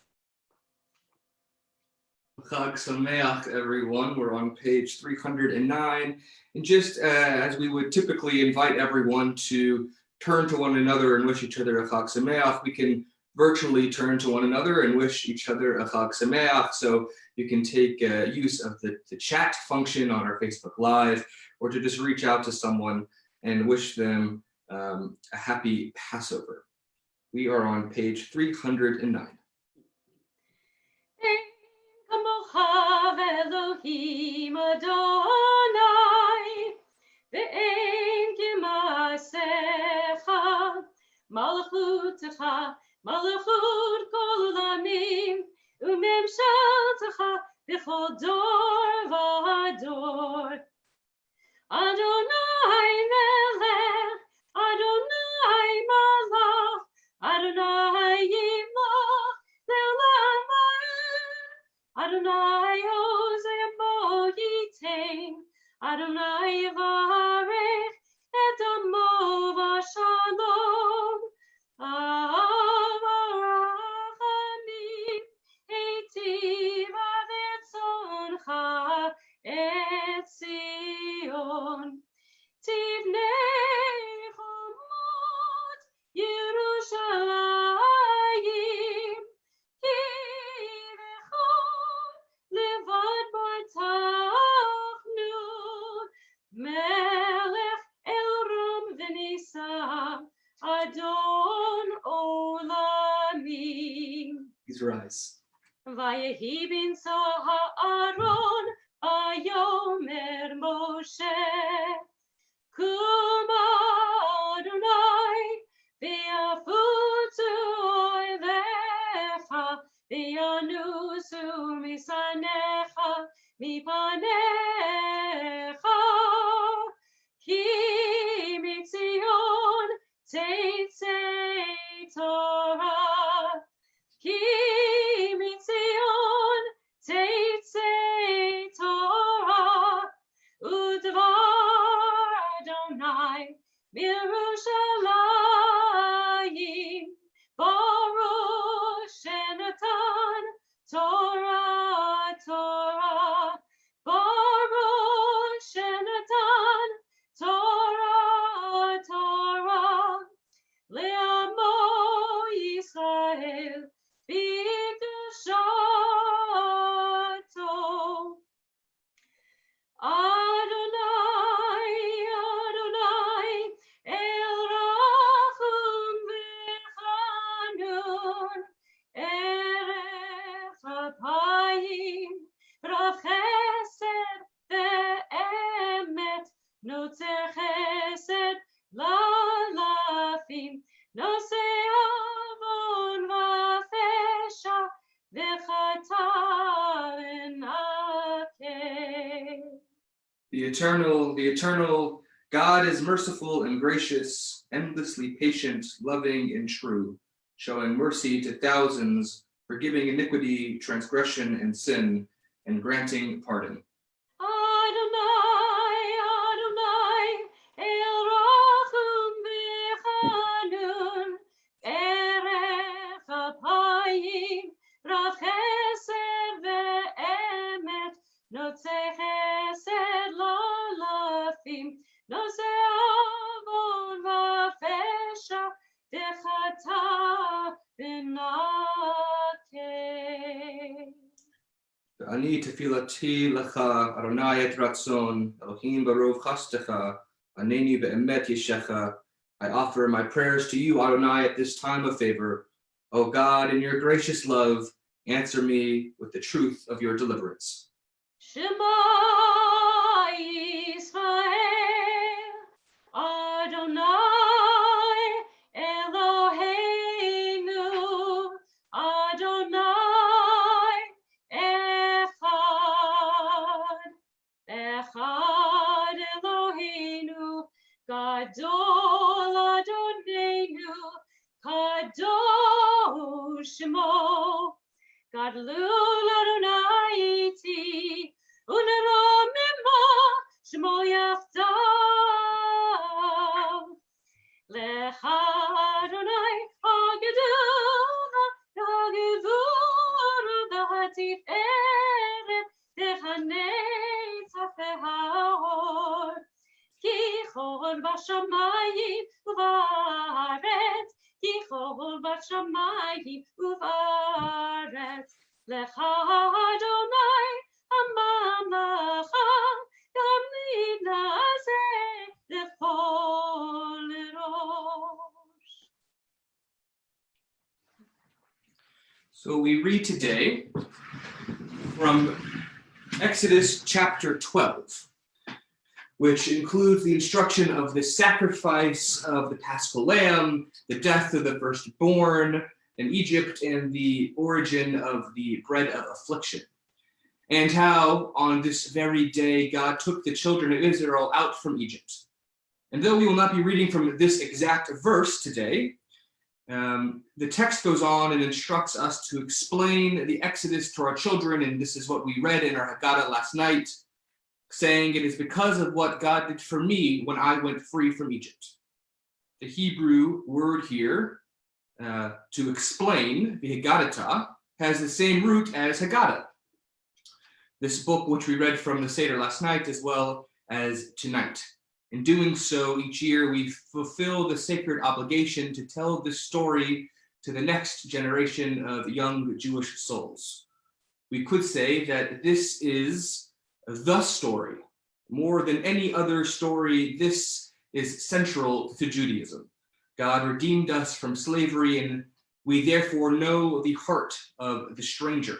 Chag Sameach, everyone. We're on page 309. And just as we would typically invite everyone to turn to one another and wish each other a Chag Sameach, we can virtually turn to one another and wish each other a Chag Sameach. So you can take use of the chat function on our Facebook Live, or to just reach out to someone and wish them a happy Passover. We are on page 309. Elohim Adonai, ve'en k'maasecha, malchutecha, malchut kol olamim, u'memshaltecha b'chol dor v'dor. Adonai melech, Adonai malach, Adonai yimlach le'olam va'ed. Adonai Hosea Bo Yitain, Adonai Yivarech et Amo v'Shalom. Avarachamim eitiva v'tzoncha et Zion. Tivnei chomot Yerushalayim. Levad bartachnu, melech elrom v'nisa, Adon olamim. Please rise. Vayehi binso ha'aron, vayomer Moshe, Kum Adonai, v'yafutu oilecha, v'yanusu misanecha, mipanecha, ki mitzion teitzei Torah, ki כפיים, רב חסד ואמת, נוצר חסד לאלפים, נושא עוון ופשע, וחטא ונקה. The eternal God is merciful and gracious, endlessly patient, loving, and true, showing mercy to thousands, forgiving iniquity, transgression, and sin, and granting pardon. Adonai, Adonai, El Rachum v'Chanun, Erech Apayim, Rav Chesed ve'emet, Notzei Chesed la'alafim, Nosei avon v'fesha, v'chata v'nakeh. Ani tefilati lecha, Adonai et ratzon, Elohim barov chastecha, Aneni be'emet yeshecha. I offer my prayers to you, Adonai, at this time of favor. O God, in your gracious love, answer me with the truth of your deliverance. Shema Yisrael, Adonai Eloheinu, Adonai Echad, Echad Eloheinu, Gadol Adonenu, Kadosh Shemo, Gadlul Adonai iti, Unerom imo Shemo yachdav. Lecha Adonai hagedul hagevur v'hatiferet v'chanetzach v'haor. Ki chol b'shamayim u'va'aretz, Ki chol b'shamayim u'va'aretz. Lecha Adonai hamamlacha, gam nidnazeh lechol rosh. So we read today from Exodus chapter 12, which includes the instruction of the sacrifice of the Paschal lamb, the death of the firstborn in Egypt, and the origin of the bread of affliction, and how on this very day God took the children of Israel out from Egypt. And though we will not be reading from this exact verse today, the text goes on and instructs us to explain the Exodus to our children, and this is what we read in our Haggadah last night, saying it is because of what God did for me when I went free from Egypt. The Hebrew word here to explain, the Haggadah, has the same root as Haggadah, this book which we read from the Seder last night as well as tonight. In doing so, each year we fulfill the sacred obligation to tell this story to the next generation of young Jewish souls. We could say that this is the story. More than any other story, this is central to Judaism. God redeemed us from slavery, and we therefore know the heart of the stranger.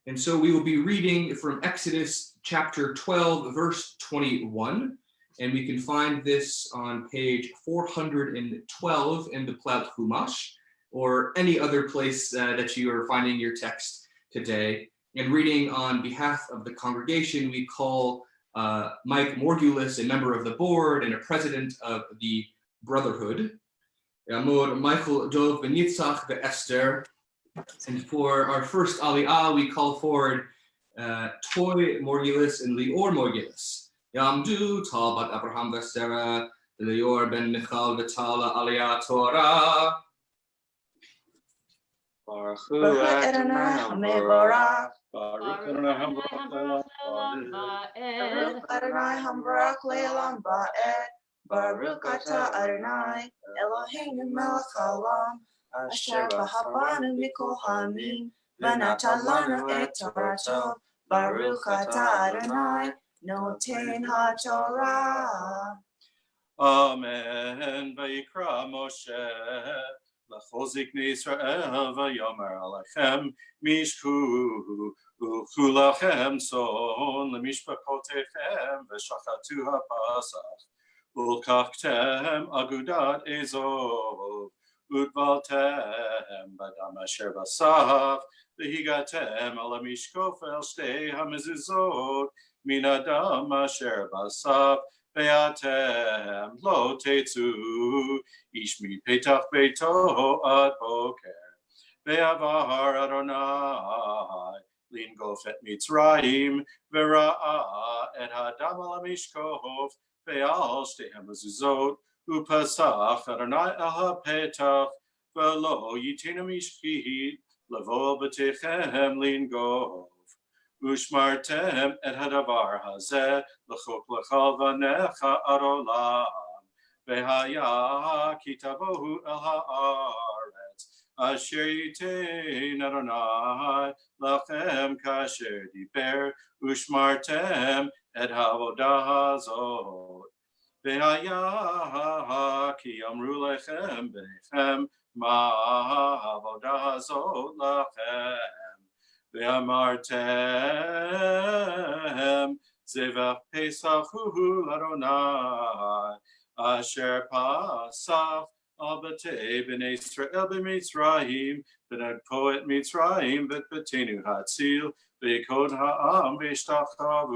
And so we will be reading from Exodus chapter 12, verse 21, and we can find this on page 412 in the Plaut Chumash, or any other place that you are finding your text today. And reading on behalf of the congregation, we call Mike Morgulis, a member of the board and a president of the Brotherhood. Amor Michael Dov Benitzach Esther. And for our first Aliyah, we call forward Toy Morgulis and Lior Morgulis. Yamdu Tal Bat Abraham Sarah, Lior Ben Michal Vitala Aliyah Torah. Baruch Adonai HaMevorach. Baruch Adonai Hambarach Le'olam Va'ed. Baruch Atah Adonai Eloheinu melech haolam, asher b'habanu mikol ha'amim, v'natan lanu et Torato. Baruch Atah Adonai noten haTorah. Amen. Vayikra Moshe לכל זקני ישראל ויאמר עליכם משכו וכולכם צאן למשפחותיכם ושחטו הפסח ולקחתם אגודת אזוב וטבלתם בדם אשר בסף והגעתם על המשקוף אל שתי המזוזות מן הדם אשר בסף ואתם לא תצאו איש מפתח ביתו עד בוקר ועבר אדוני לנגוף את מצרים וראה את הדם על המשקוף ועל שתי המזוזות ופסח אדוני אל הפתח ולא ייתן המשחית לבוא בתיכם לנגוף ושמרתם את הדבר הזה לחוק לכל בניך עד עולם והיה כי תבואו אל הארץ אשר ייתן אדוני לכם כאשר דיבר ושמרתם את העבודה הזאת והיה כי אמרו לכם בניכם מה העבודה הזאת לכם ואמרתם זבח פסח הוא לאדוני אשר פסח על בתי בני ישראל במצרים ונגפו את מצרים ואת בתינו הציל ויקוד העם וישתחוו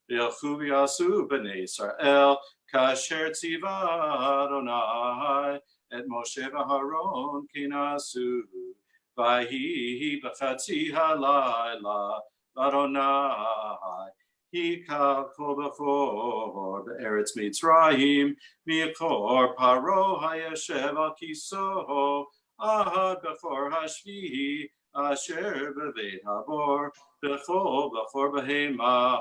וילכו ויעשו בני ישראל כאשר ציווה אדוני את משה ואהרון כי נעשו ויהי בחצי הלילה לאדוני היכה כל בכור בארץ מצרים מכור פרעה הישב על כיסאו עד בכור השביעי אשר בבית הבור בכל בכור בהמה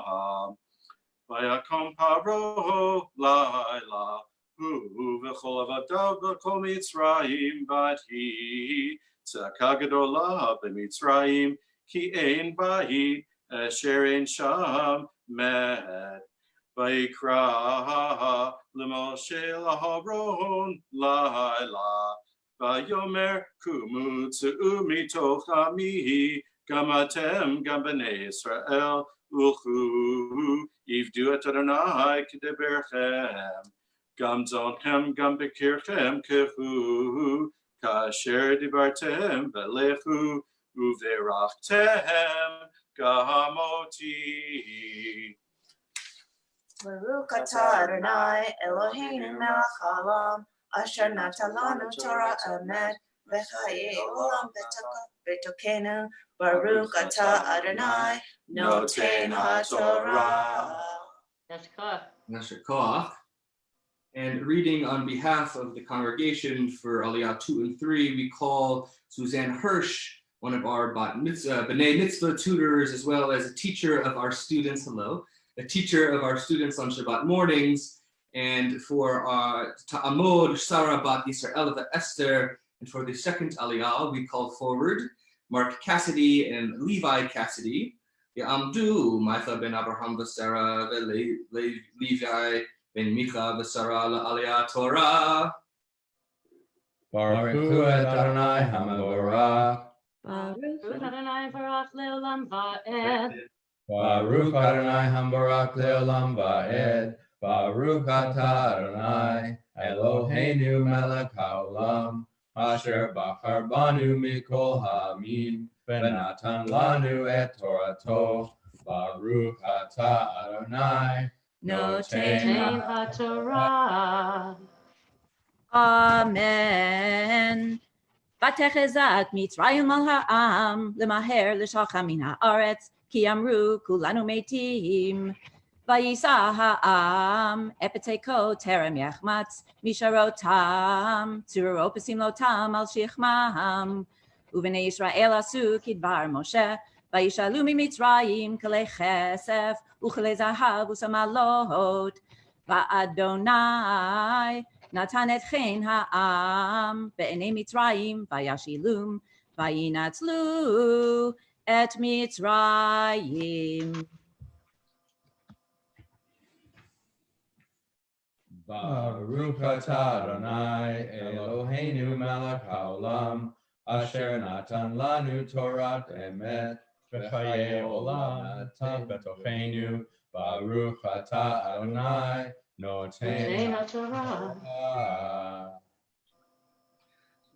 ויקום פרעה לילה הוא וכל עבדיו בכל מצרים ויהי צעקה גדולה במצרים כי אין בית אשר אין שם מת ויקרא למשה לאהרון לילה ויאמר קומו צאו מתוך עמי גם אתם גם בני ישראל ולכו עבדו את אדוני כדברכם גם זונכם גם בקרכם קחו כאשר דיברתם ולכו וברכתם גם אותי. ברוך אתה אדוני אלוהינו מלך העולם אשר נתן לנו תורה אמת וחיי עולם בתוכנו ברוך אתה אדוני נותן התורה. Yashar Koach. And reading on behalf of the congregation for Aliyah 2 and 3, we call Suzanne Hirsch, one of our B'nai Mitzvah tutors, as well as a teacher of our students, a teacher of our students on Shabbat mornings, and for Ta'amod, Sarah Bat Yisrael Esther, and for the second Aliyah, we call forward Mark Cassidy and Levi Cassidy. Ya'amdu, Maitha ben Abraham v'Sarah Levi ben Micha v'Sarah la'aliyah Torah. Baruch hu et Adonai hamavorach. Baruch Adonai Barach Leolam Va'ed. Baruch Adonai hamavorach Leolam Va'ed. Baruch atah Adonai Eloheinu melech haolam asher bachar banu mikol ha'amim v'natan lanu et torato. Baruch atah Adonai Noten HaTorah. Amen. ותחזק מצרים על העם למהר לשלחם מן הארץ כי אמרו כולנו מתים. ויישא העם את פתקו טרם יחמץ משרותם צרורו בשמלותם על שכמם ובני ישראל עשו כדבר משה וישאלו ממצרים כלי כסף וכלי זהב ושמלות ואדוני נתן את חן העם בעיני מצרים וישילום וינצלו את מצרים. Baruch atah Adonai Eloheinu melech haolam asher natan lanu Torat emet v'chayei olam natan betocheinu. Baruch atah Adonai noten haTorah.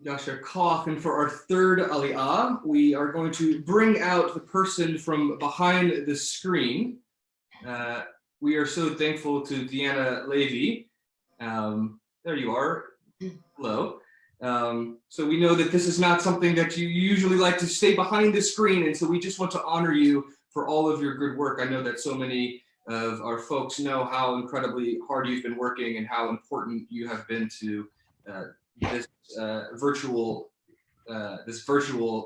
Yasher Koch, and for our third aliyah, we are going to bring out the person from behind the screen. We are so thankful to Deanna Levy. There you are. Hello. So we know that this is not something that you usually like to stay behind the screen, and so we just want to honor you for all of your good work. I know that so many of our folks know how incredibly hard you've been working and how important you have been to this virtual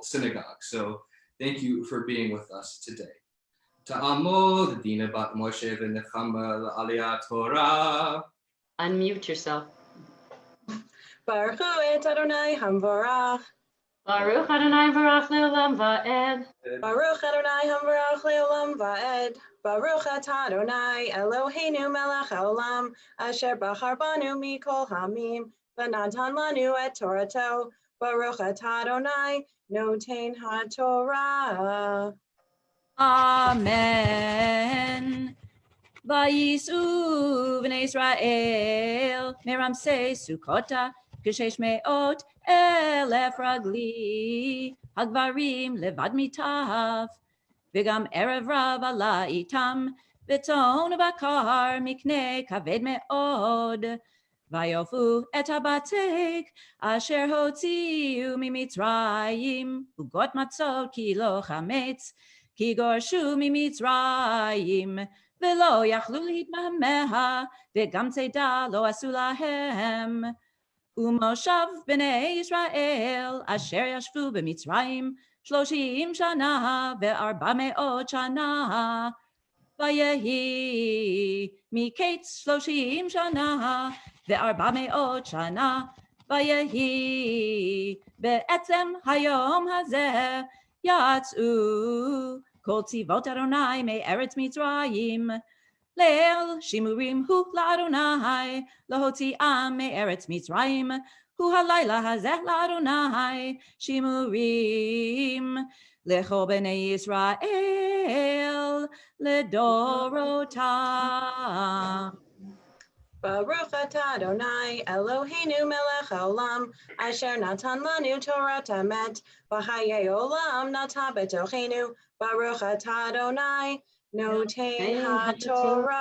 synagogue. So thank you for being with us today. Ta'amod Dina bat Moshe v'nechama la'aliyat Torah. Unmute yourself. Baruch et Adonai Hamvarach. Baruch Adonai Barach Leolam Va'ed. Baruch Adonai Hamvarach Leolam Va'ed. Baruch atah Adonai Eloheinu melech haolam asher bachar banu mikol hamim v'natan lanu et Torato. Baruch atah Adonai noten haTorah. Amen. Vayisu bnei Israel meramsei Sukkota kshesh meot elef ragli hagvarim levad mitav v'gam erev rav ala itam v'ton bakar mikne kaved meod vayofu et habatek asher hotziu mimitzrayim ugot matzot ki lo chametz ki gorshu mimitzrayim ולא יכלו להתמהמה, וגם צידה לא עשו להם. ומושב בני ישראל, אשר ישבו במצרים, 30 שנה ו400 שנה. ויהי מקץ 30 שנה ו400 שנה. ויהי בעצם היום הזה יצאו כל צבאות אדוני מארץ מצרים, ליל שימורים הוא לאדוני, להוציאם מארץ מצרים, הוא הלילה הזה לאדוני, שימורים לכל בני ישראל לדורותם. Baruch atah Adonai Eloheinu melech haolam asher natan lanu Torat emet v'chayei olam natan betocheinu. Baruch atah Adonai noten haTorah.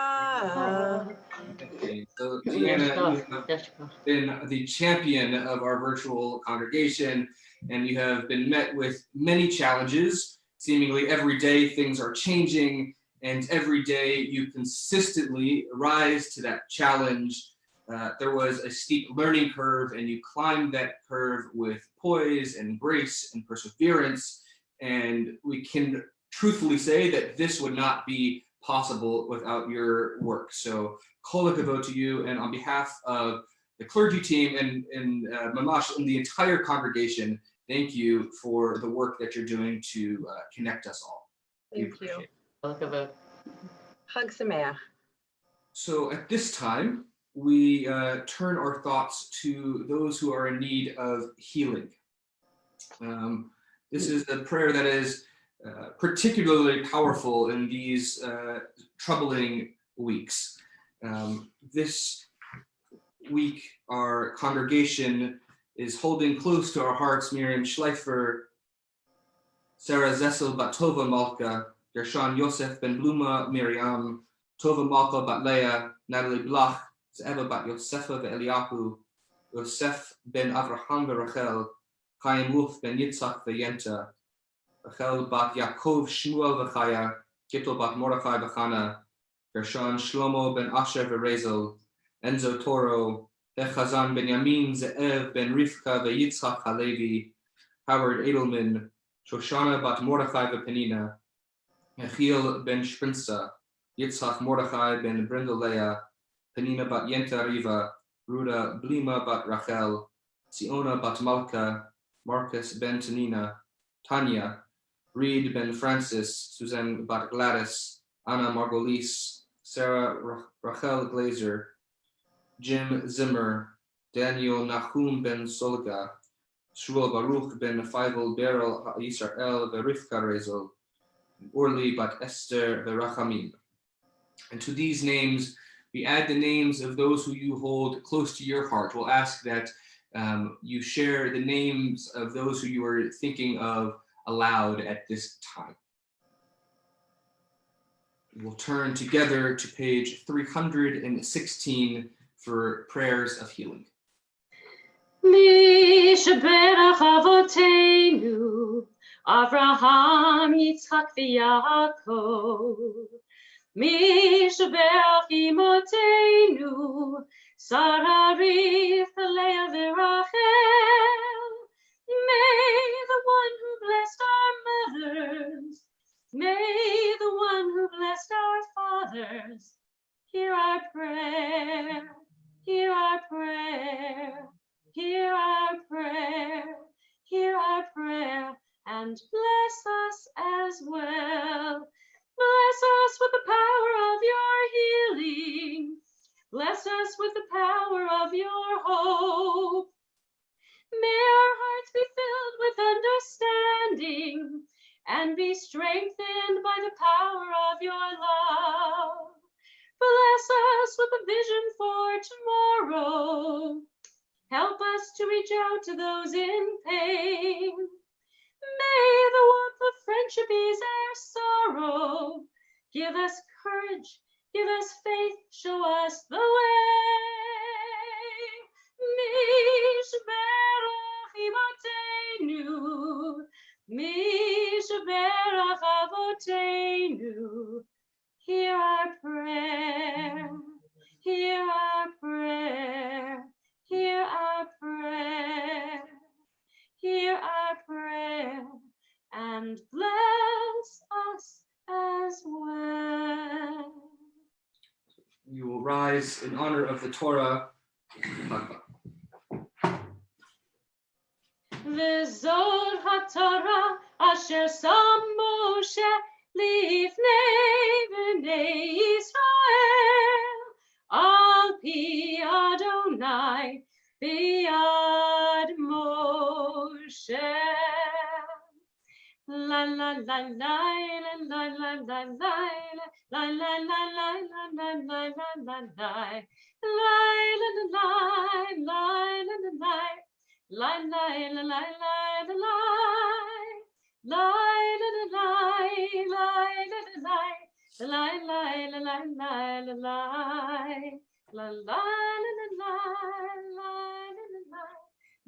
So Deanna, you have been the champion of our virtual congregation, and you have been met with many challenges. Seemingly every day things are changing, and every day you consistently rise to that challenge. There was a steep learning curve, and you climbed that curve with poise and grace and perseverance. And we can truthfully say that this would not be possible without your work. So kol hakavod to you, and on behalf of the clergy team and Mamash and the entire congregation, thank you for the work that you're doing to connect us all. Thank you. Chag Sameach. So at this time, we turn our thoughts to those who are in need of healing. This is a prayer that is particularly powerful in these troubling weeks. This week, our congregation is holding close to our hearts Miriam Schleifer, Sarah Zessel bat Tova Malka, Gershon Yosef ben Bluma Miriam, Tova Malka bat Leah, Natalie Blach, Zeva bat Yosefa ve'Eliyahu, Yosef ben Avraham ve'Rachel, Chaim Wolf ben Yitzchak ve'Yenta, Rachel bat Yaakov Shmuel ve'Chaya, Kittel bat Mordechai ve'Chana, Gershon Shlomo ben Asher ve'Rezel, Enzo Toro, Bechazan ben Yamin, Ze'ev ben Rivka ve'Yitzchak Halevi, Howard Edelman, Shoshana bat Mordechai ve'Penina, Yechiel ben Shprinza, Yitzchak Mordechai ben Brindolea, Penina bat Yenta Riva, Ruda Blima bat Rachel, Siona bat Malka, Marcus ben Tanina, Tanya, Reed ben Francis, Suzanne bat Gladys, Anna Margolis, Sarah Rachel Glazer, Jim Zimmer, Daniel Nahum ben Solga, Shmuel Baruch ben Feivel Beryl Yisrael Berifka Rezel, Orly bat Esther Berachamim. And to these names, we add the names of those who you hold close to your heart. We'll ask that you share the names of those who you are thinking of aloud at this time. We'll turn together to page 316 for prayers of healing. Mi sheberach avoteinu, Avraham, Yitzchak, v'Yaakov. Mi sheberach imotenu, Sarah, Rivka, Leah, v'Rachel. May the one who blessed our mothers, may the one who blessed our fathers, hear our prayer, hear our prayer, hear our prayer, hear our prayer, and bless us as well. Bless us with the power of your healing. Bless us with the power of your hope. May our hearts be filled with understanding and be strengthened by the power of your love. Bless us with a vision for tomorrow. Help us to reach out to those in pain. May the warmth of friendship ease our sorrow. Give us courage, give us faith, show us the way. Mi sheberach imotenu, mi sheberach avotenu. Hear our prayer, hear our prayer, hear our prayer, hear our prayer, and bless us as well. We will rise in honor of the Torah. V'zod haTorah asher sam Moshe lifnei b'nei Yisrael al pi Adonai b'yad Moshe. La la la la la la la la la la la la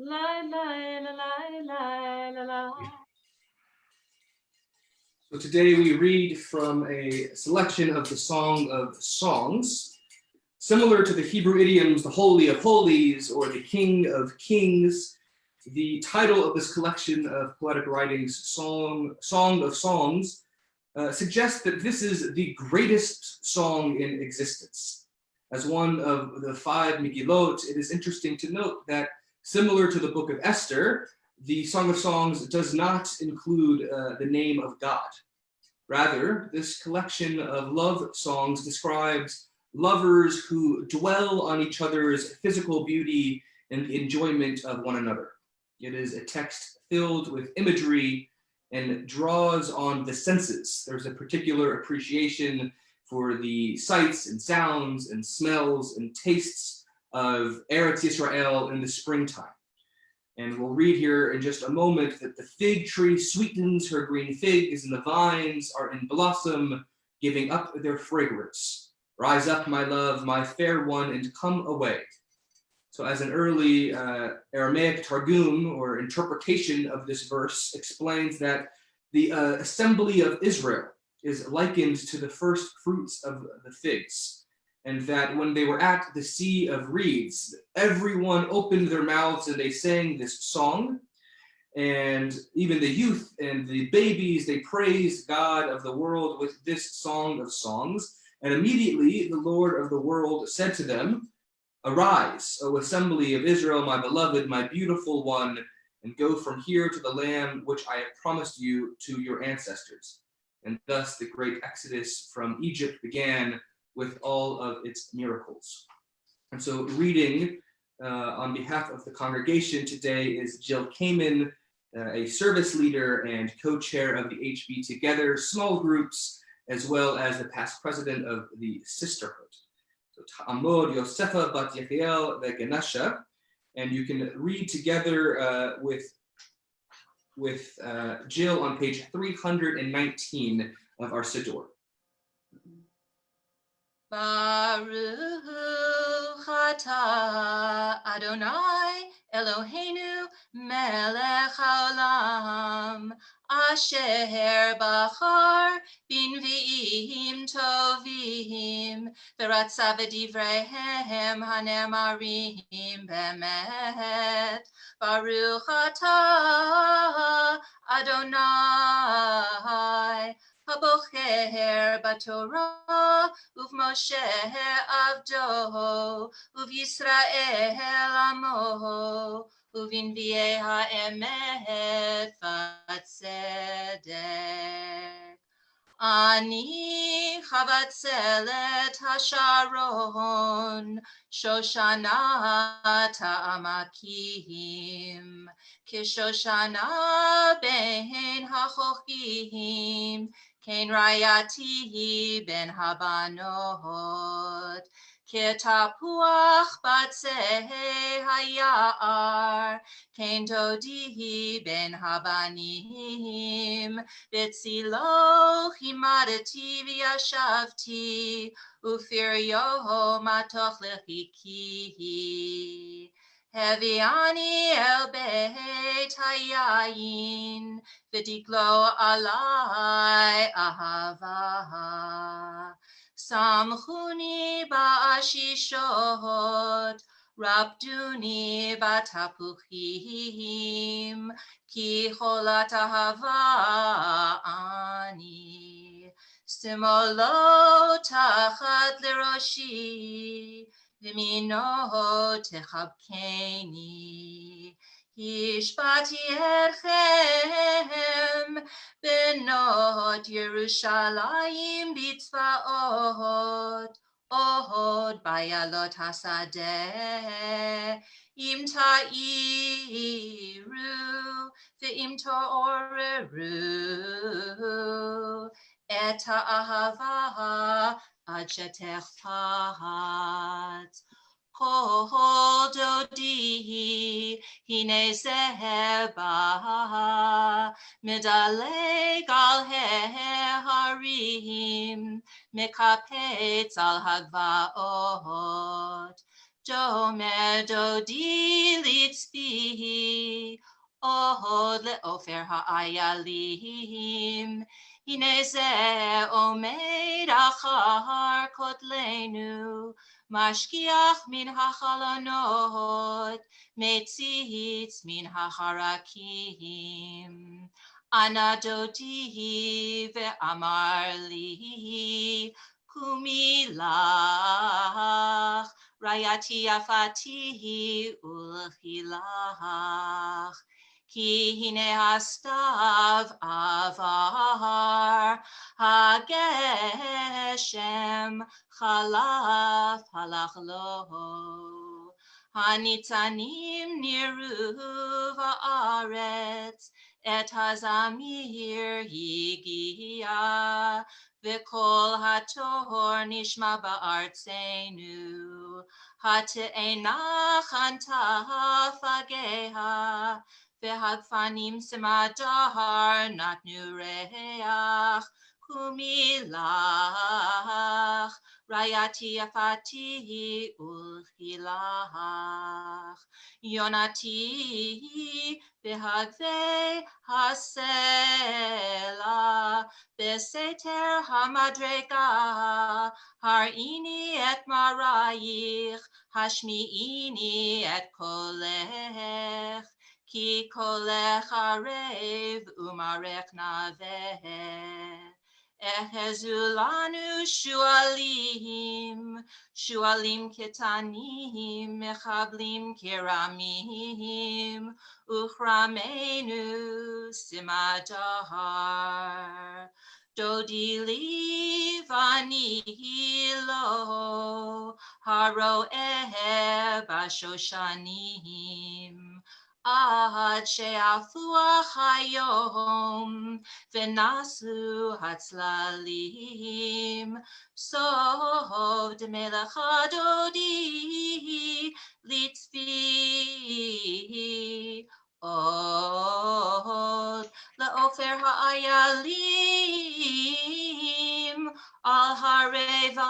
la la la la la la So today we read from a selection of the Song of Songs. Similar to the Hebrew idioms, the Holy of Holies or the King of Kings, the title of this collection of poetic writings, Song of Songs, suggests that this is the greatest song in existence. As one of the 5 Megillot, it is interesting to note that similar to the book of Esther, the Song of Songs does not include the name of God. Rather, this collection of love songs describes lovers who dwell on each other's physical beauty and the enjoyment of one another. It is a text filled with imagery and draws on the senses. There's a particular appreciation for the sights and sounds and smells and tastes of Eretz Yisrael in the springtime. And we'll read here in just a moment that the fig tree sweetens her green figs and the vines are in blossom, giving up their fragrance. Rise up, my love, my fair one, and come away. So as an early Aramaic Targum or interpretation of this verse explains that the assembly of Israel is likened to the first fruits of the figs. And that when they were at the Sea of Reeds, everyone opened their mouths and they sang this song. And even the youth and the babies, they praised God of the world with this song of songs. And immediately the Lord of the world said to them, "Arise, O assembly of Israel, my beloved, my beautiful one, and go from here to the land which I have promised you to your ancestors." And thus the great exodus from Egypt began with all of its miracles. And so reading on behalf of the congregation today is Jill Kamen, a service leader and co-chair of the HB Together small groups, as well as the past president of the Sisterhood. So Ta'amod Yosefa Bat Yechiel Ve'Genasha, and you can read together with Jill on page 319 of our Siddur. Baruch atah Adonai Eloheinu melech haolam asher bachar b'nvi'im tovim v'ratza v'divreihem hanemarim bemet. Baruch atah Adonai Habocher baTorah uv'Moshe avdo uv'Yisrael amo uv'invi'ei ha'emet v'tzedek. Ani chavatzelet hasharon Shoshana ta'amakim Kishoshana ben hachochim Ken rayati ben habanot Ketapuach batzeh hayar Ken dodi ben habanim Betzilo himadati v'yashavti Ufiryo matoch lechiki Heviani el beit hayayin V'diklo alai ahava Samchuni ba'ashishot Rabduni batapuchim Ki cholat ahava ani Simolo tachat leroshi V'mino techabkeni Hishbati etchem benot Yerushalayim bitzvaot Ohod bayalot hasadeh Im ta'iru ve'im to'oreru Et ha'ahava ad shetechfat Kol dodi hine zeba Medaleg al harim Mekapetz al hagvaot Domer dodi litzvi Ohod le'ofer ha'ayalim Hine ze omed achar kotlenu Mashkiach min hachalonot, metzitz min hacharakim. Ana dodi ve'amar li, kumi lach, rayati afati ulchilach. Ki hine hastav avar, hageshem Chalaf halach lo Hanitzanim niru va'aretz Et hazamir higia V'kol hator nishma ba'artzenu Hate'enach anta fageha V'hagfanim semadar natnu reach Kumilach Rayati afati ulchilach Yonati behagve hasela Beseter hamadrega Harini et marayich Hashmi'ini et kolech Ki kolech arev umarech naveh Ehezulanu shualim, shualim ketanim, mechablim keramim, uchramenu simadar. Dodili vani lo, הרואה בשושנים. עד שיהפוך היום ונסו הצללים, סוד מלך דודי לצפי, עוד לעופר האיילים על הרי ותר.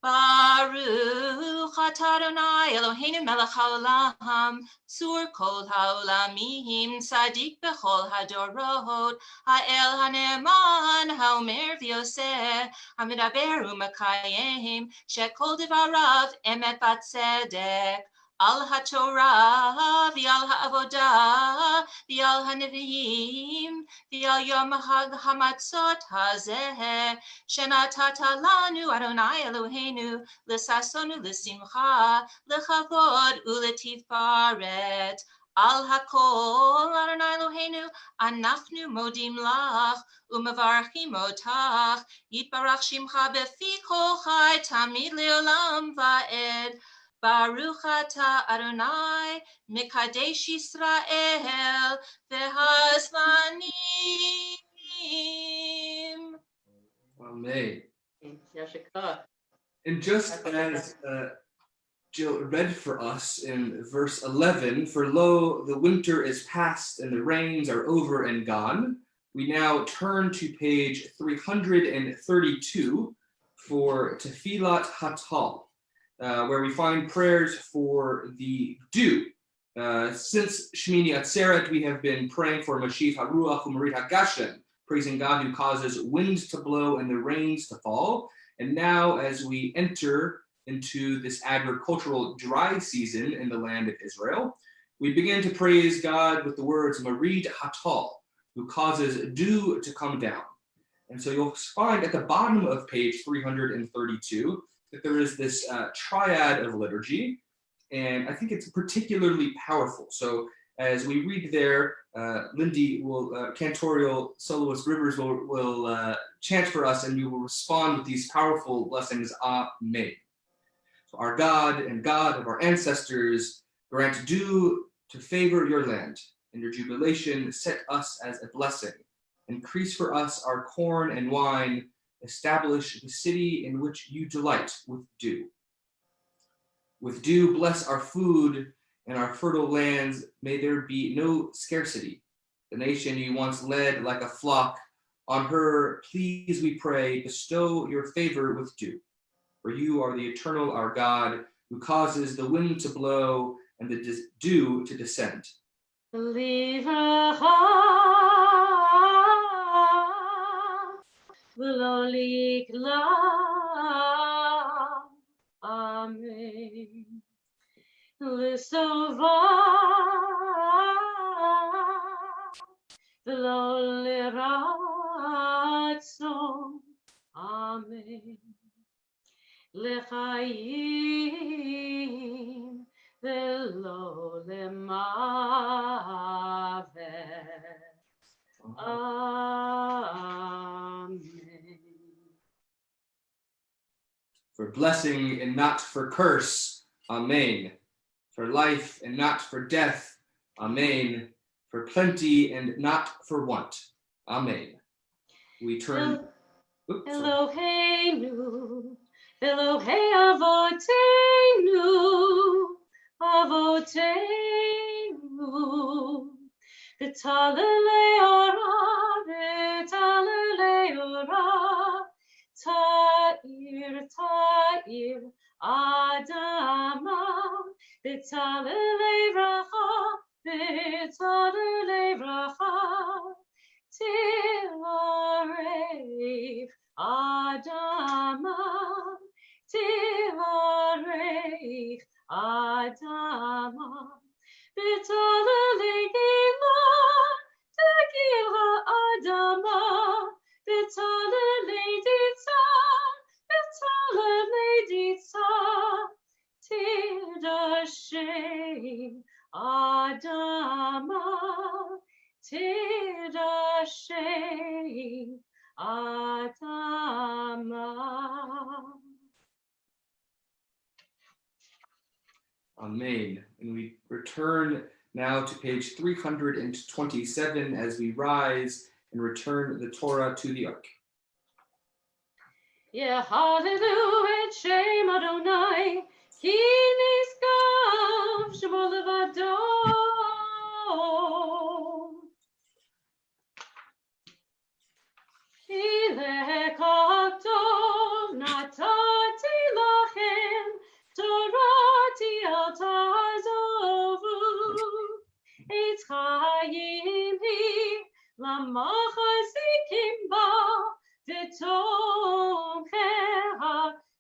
Baruch atah Adonai Eloheinu melech haolam, tzur kol haolamim, tzadik bechol hadorot, ha'el hane'eman, ha'omer v'yoseh, ha'medaber u'mekayim, shekol devarav emet batzedek, al haTorah v'al ha'avodah v'al ha'neviim v'al yom hamatzot hazeh shenatata lanu Adonai Eloheinu l'sasonu l'simcha l'chavod u'letiferet al hakol Adonai Eloheinu anachnu modim lach u'mevarchim otach yitbarach shimcha befi kol chai tamid leolam va'ed. Baruch atah Adonai Mekadesh Yisrael v'hazmanim. Amen. And just as Jill read for us in verse 11, for lo, the winter is past and the rains are over and gone, we now turn to page 332 for Tefillat Hatal. Where we find prayers for the dew. Since Shmini Atzeret, we have been praying for Mashiach HaRuach U'Marit HaGashem, praising God who causes winds to blow and the rains to fall. And now, as we enter into this agricultural dry season in the land of Israel, we begin to praise God with the words Marid Hatal, who causes dew to come down. And so you'll find at the bottom of page 332 that there is this triad of liturgy, and I think it's particularly powerful. So as we read there, Lindy will, cantorial soloist Rivers will chant for us, and we will respond with these powerful blessings, Amen. So our God and God of our ancestors, grant dew to favor your land, and your jubilation set us as a blessing. Increase for us our corn and wine, establish the city in which you delight with dew. With dew, bless our food and our fertile lands. May there be no scarcity. The nation you once led like a flock, on her, please, we pray, bestow your favor with dew. For you are the eternal, our God, who causes the wind to blow and the dew to descend. V'lo likla, Amen. L'sova, v'lo l'ratzon, Amen. L'chaim, v'lo l'mavet, Amen. For blessing and not for curse, Amen. For life and not for death, Amen. For plenty and not for want, Amen. We turn. Eloheinu, Elohei Avotenu, Avotenu, V'talelei ora, V'talelei ora, Ta'ir, Ta'ir, Adama, V'talelei bracha, V'talelei bracha, Tivarech Adama, Tivarech Adama, V'talelei gila, Tegila Adama, V'talelei ditza, V'talelei ditza, Tidashem Adama, Tidashem Atama. Amen. And we return now to page 327 as we rise and return the Torah to the ark. Yehallelu et Shem Adonai, ki niskav shemo levado. Ki lekach tov natati lachem, Torati al tazovu. Eitz chayim hi, lamachazikim ba, v'tomcheha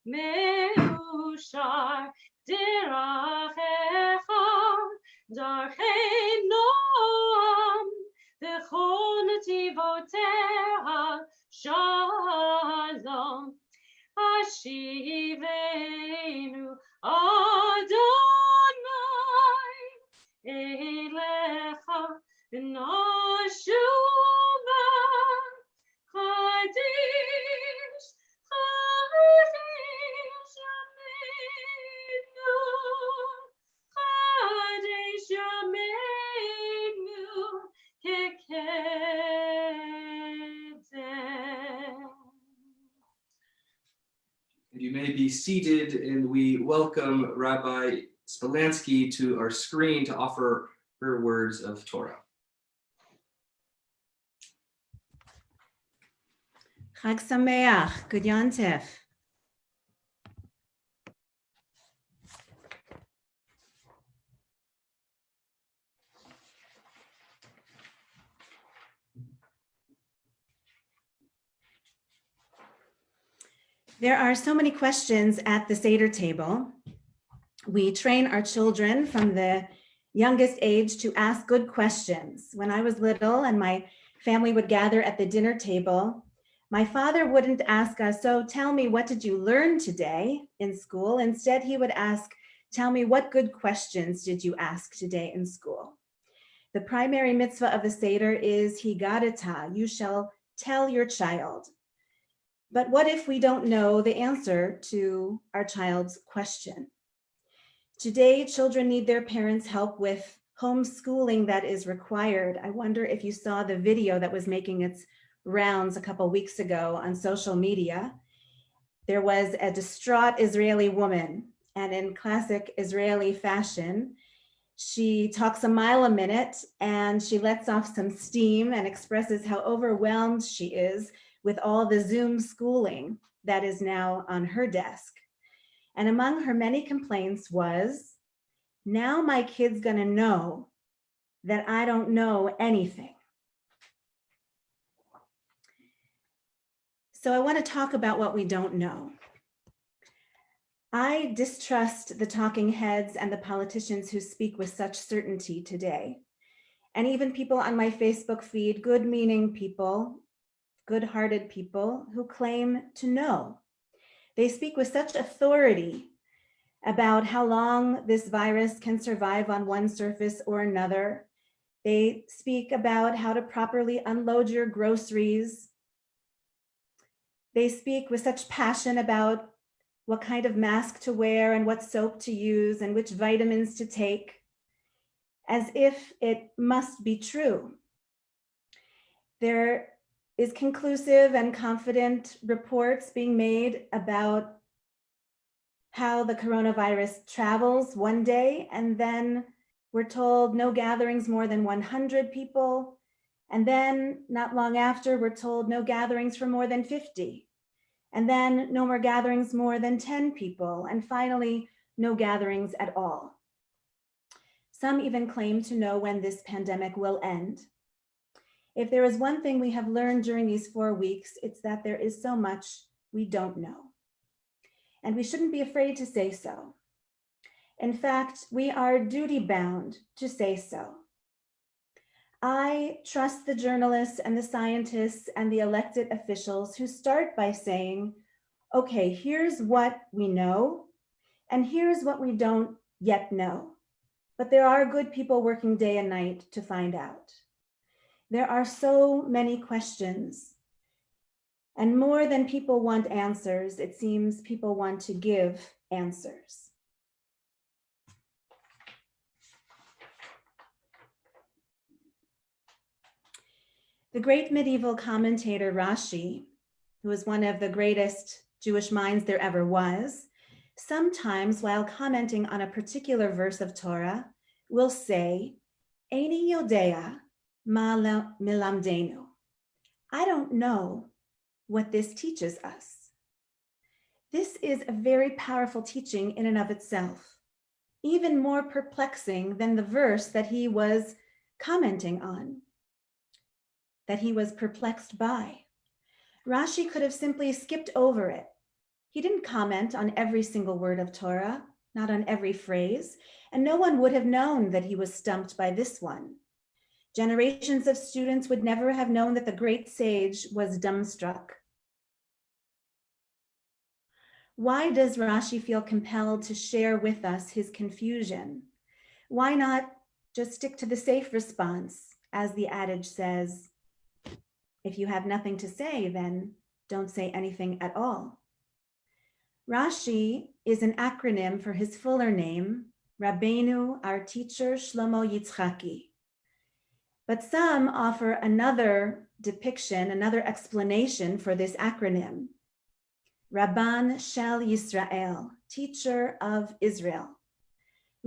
meushar, derachecha, darchei noam, v'chol netivoteha shalom. Ashivenu Adonai Elecha Nashuva Chadish Chadish Yameinu Chadish Yameinu Kekedem. You may be seated, and we welcome Rabbi Spolansky to our screen to offer her words of Torah. Chag Sameach, good Yom Tov. There are so many questions at the Seder table. We train our children from the youngest age to ask good questions. When I was little and my family would gather at the dinner table, my father wouldn't ask us, so tell me, what did you learn today in school? Instead, he would ask, tell me, what good questions did you ask today in school? The primary mitzvah of the Seder is higadata, you shall tell your child. But what if we don't know the answer to our child's question? Today, children need their parents' help with homeschooling that is required. I wonder if you saw the video that was making its rounds a couple weeks ago on social media. There was a distraught Israeli woman, and in classic Israeli fashion, she talks a mile a minute and she lets off some steam and expresses how overwhelmed she is with all the Zoom schooling that is now on her desk. And among her many complaints was, now my kid's gonna know that I don't know anything. So I want to talk about what we don't know. I distrust the talking heads and the politicians who speak with such certainty today. And even people on my Facebook feed, good-meaning people, good-hearted people who claim to know. They speak with such authority about how long this virus can survive on one surface or another. They speak about how to properly unload your groceries. They speak with such passion about what kind of mask to wear and what soap to use and which vitamins to take, as if it must be true. There is conclusive and confident reports being made about how the coronavirus travels one day, and then we're told no gatherings more than 100 people. And then not long after, we're told no gatherings for more than 50. And then no more gatherings more than 10 people. And finally, no gatherings at all. Some even claim to know when this pandemic will end. If there is one thing we have learned during these 4 weeks, it's that there is so much we don't know. And we shouldn't be afraid to say so. In fact, we are duty bound to say so. I trust the journalists and the scientists and the elected officials who start by saying, okay, here's what we know, and here's what we don't yet know. But there are good people working day and night to find out. There are so many questions And more than people want answers, it seems people want to give answers. The great medieval commentator Rashi, who was one of the greatest Jewish minds there ever was, sometimes while commenting on a particular verse of Torah, will say, Eini yodea ma milamdenu. I don't know what this teaches us. This is a very powerful teaching in and of itself, even more perplexing than the verse that he was commenting on, that he was perplexed by. Rashi could have simply skipped over it. He didn't comment on every single word of Torah, not on every phrase, and no one would have known that he was stumped by this one. Generations of students would never have known that the great sage was dumbstruck. Why does Rashi feel compelled to share with us his confusion? Why not just stick to the safe response, as the adage says, if you have nothing to say, then don't say anything at all. Rashi is an acronym for his fuller name, Rabbeinu, our teacher, Shlomo Yitzchaki. But some offer another depiction, another explanation for this acronym. Rabban Shel Yisrael, teacher of Israel.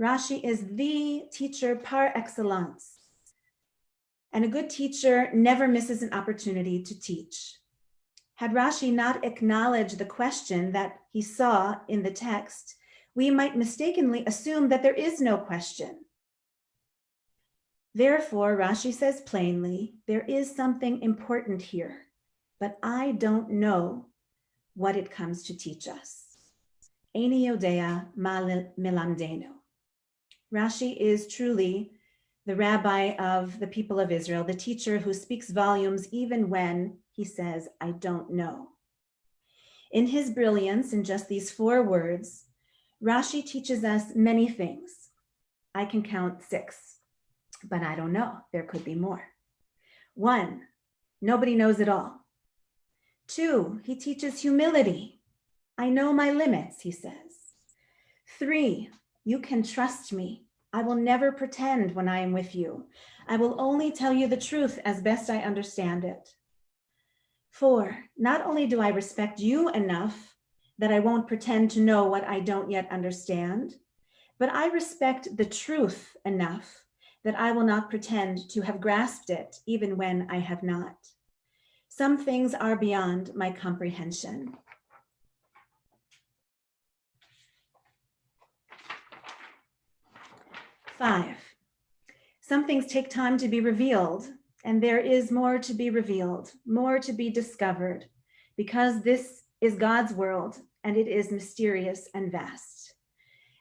Rashi is the teacher par excellence. And a good teacher never misses an opportunity to teach. Had Rashi not acknowledged the question that he saw in the text, we might mistakenly assume that there is no question. Therefore, Rashi says plainly, there is something important here, but I don't know what it comes to teach us. Eini yodea ma milamdenu. Rashi is truly the rabbi of the people of Israel, the teacher who speaks volumes even when he says, I don't know. In his brilliance, in just these 4 words, Rashi teaches us many things. I can count 6, but I don't know. There could be more. 1, nobody knows it all. 2, he teaches humility. I know my limits, he says. 3, you can trust me. I will never pretend when I am with you. I will only tell you the truth as best I understand it. 4, not only do I respect you enough that I won't pretend to know what I don't yet understand, but I respect the truth enough that I will not pretend to have grasped it even when I have not. Some things are beyond my comprehension. Five, some things take time to be revealed, and there is more to be revealed, more to be discovered, because this is God's world, and it is mysterious and vast.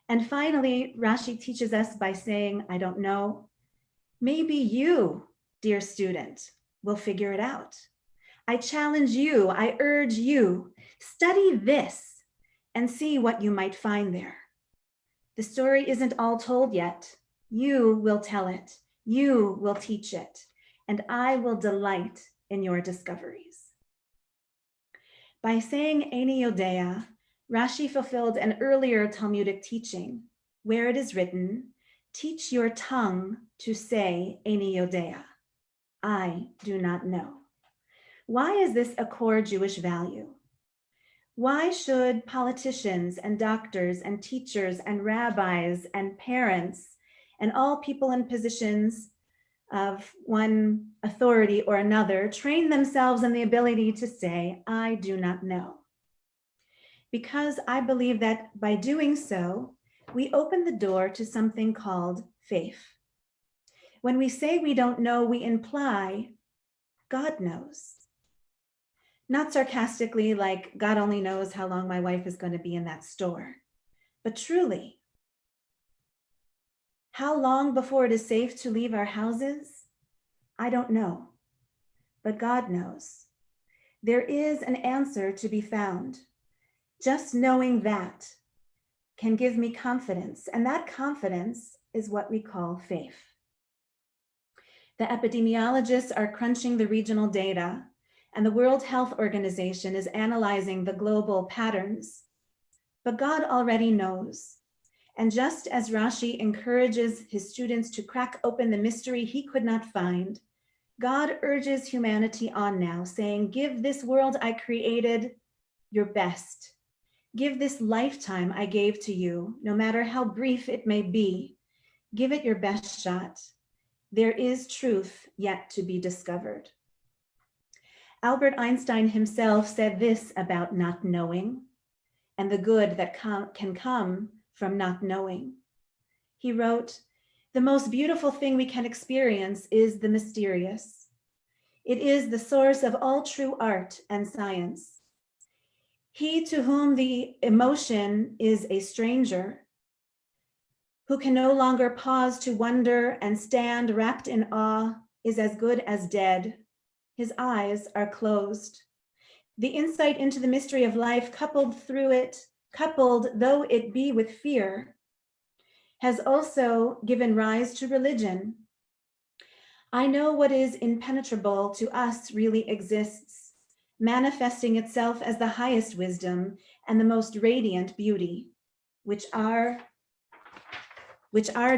And finally, Rashi teaches us by saying, I don't know, maybe you, dear student, will figure it out. I challenge you, I urge you, study this and see what you might find there. The story isn't all told yet. You will tell it, you will teach it, and I will delight in your discoveries. By saying Eini yodea, Rashi fulfilled an earlier Talmudic teaching where it is written, teach your tongue to say Eini yodea, I do not know. Why is this a core Jewish value? Why should politicians and doctors and teachers and rabbis and parents and all people in positions of one authority or another train themselves in the ability to say, I do not know? Because I believe that by doing so, we open the door to something called faith. When we say we don't know, we imply God knows. Not sarcastically, like God only knows how long my wife is going to be in that store, but truly, how long before it is safe to leave our houses? I don't know, but God knows. There is an answer to be found. Just knowing that can give me confidence, and that confidence is what we call faith. The epidemiologists are crunching the regional data, and the World Health Organization is analyzing the global patterns. But God already knows. And just as Rashi encourages his students to crack open the mystery he could not find, God urges humanity on now, saying, give this world I created your best. Give this lifetime I gave to you, no matter how brief it may be. Give it your best shot. There is truth yet to be discovered. Albert Einstein himself said this about not knowing and the good that can come from not knowing. He wrote, the most beautiful thing we can experience is the mysterious. It is the source of all true art and science. He to whom the emotion is a stranger, who can no longer pause to wonder and stand wrapped in awe, is as good as dead. His eyes are closed. The insight into the mystery of life, coupled though it be with fear, has also given rise to religion. I know what is impenetrable to us really exists, manifesting itself as the highest wisdom and the most radiant beauty, which our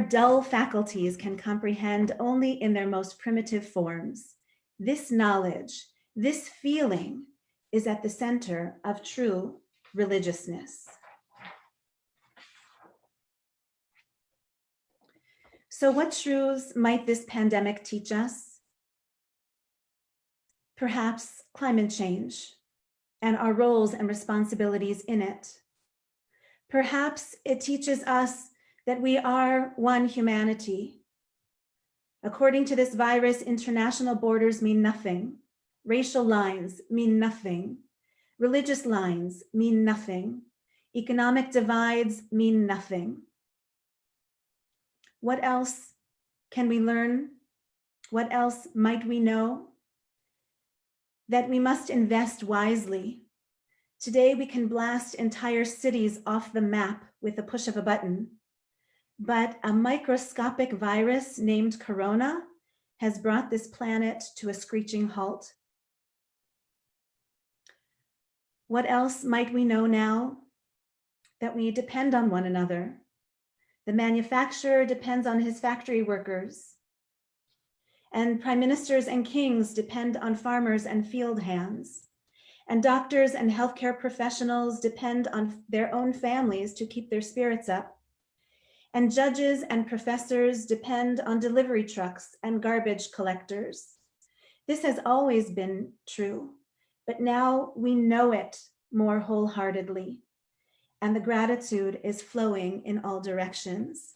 dull faculties can comprehend only in their most primitive forms. This knowledge, this feeling, is at the center of true religiousness. So what truths might this pandemic teach us? Perhaps climate change and our roles and responsibilities in it. Perhaps it teaches us that we are one humanity. According to this virus, international borders mean nothing. Racial lines mean nothing. Religious lines mean nothing. Economic divides mean nothing. What else can we learn? What else might we know? That we must invest wisely. Today we can blast entire cities off the map with the push of a button. But a microscopic virus named Corona has brought this planet to a screeching halt. What else might we know now? That we depend on one another. The manufacturer depends on his factory workers. And prime ministers and kings depend on farmers and field hands. And doctors and healthcare professionals depend on their own families to keep their spirits up. And judges and professors depend on delivery trucks and garbage collectors. This has always been true, but now we know it more wholeheartedly, and the gratitude is flowing in all directions.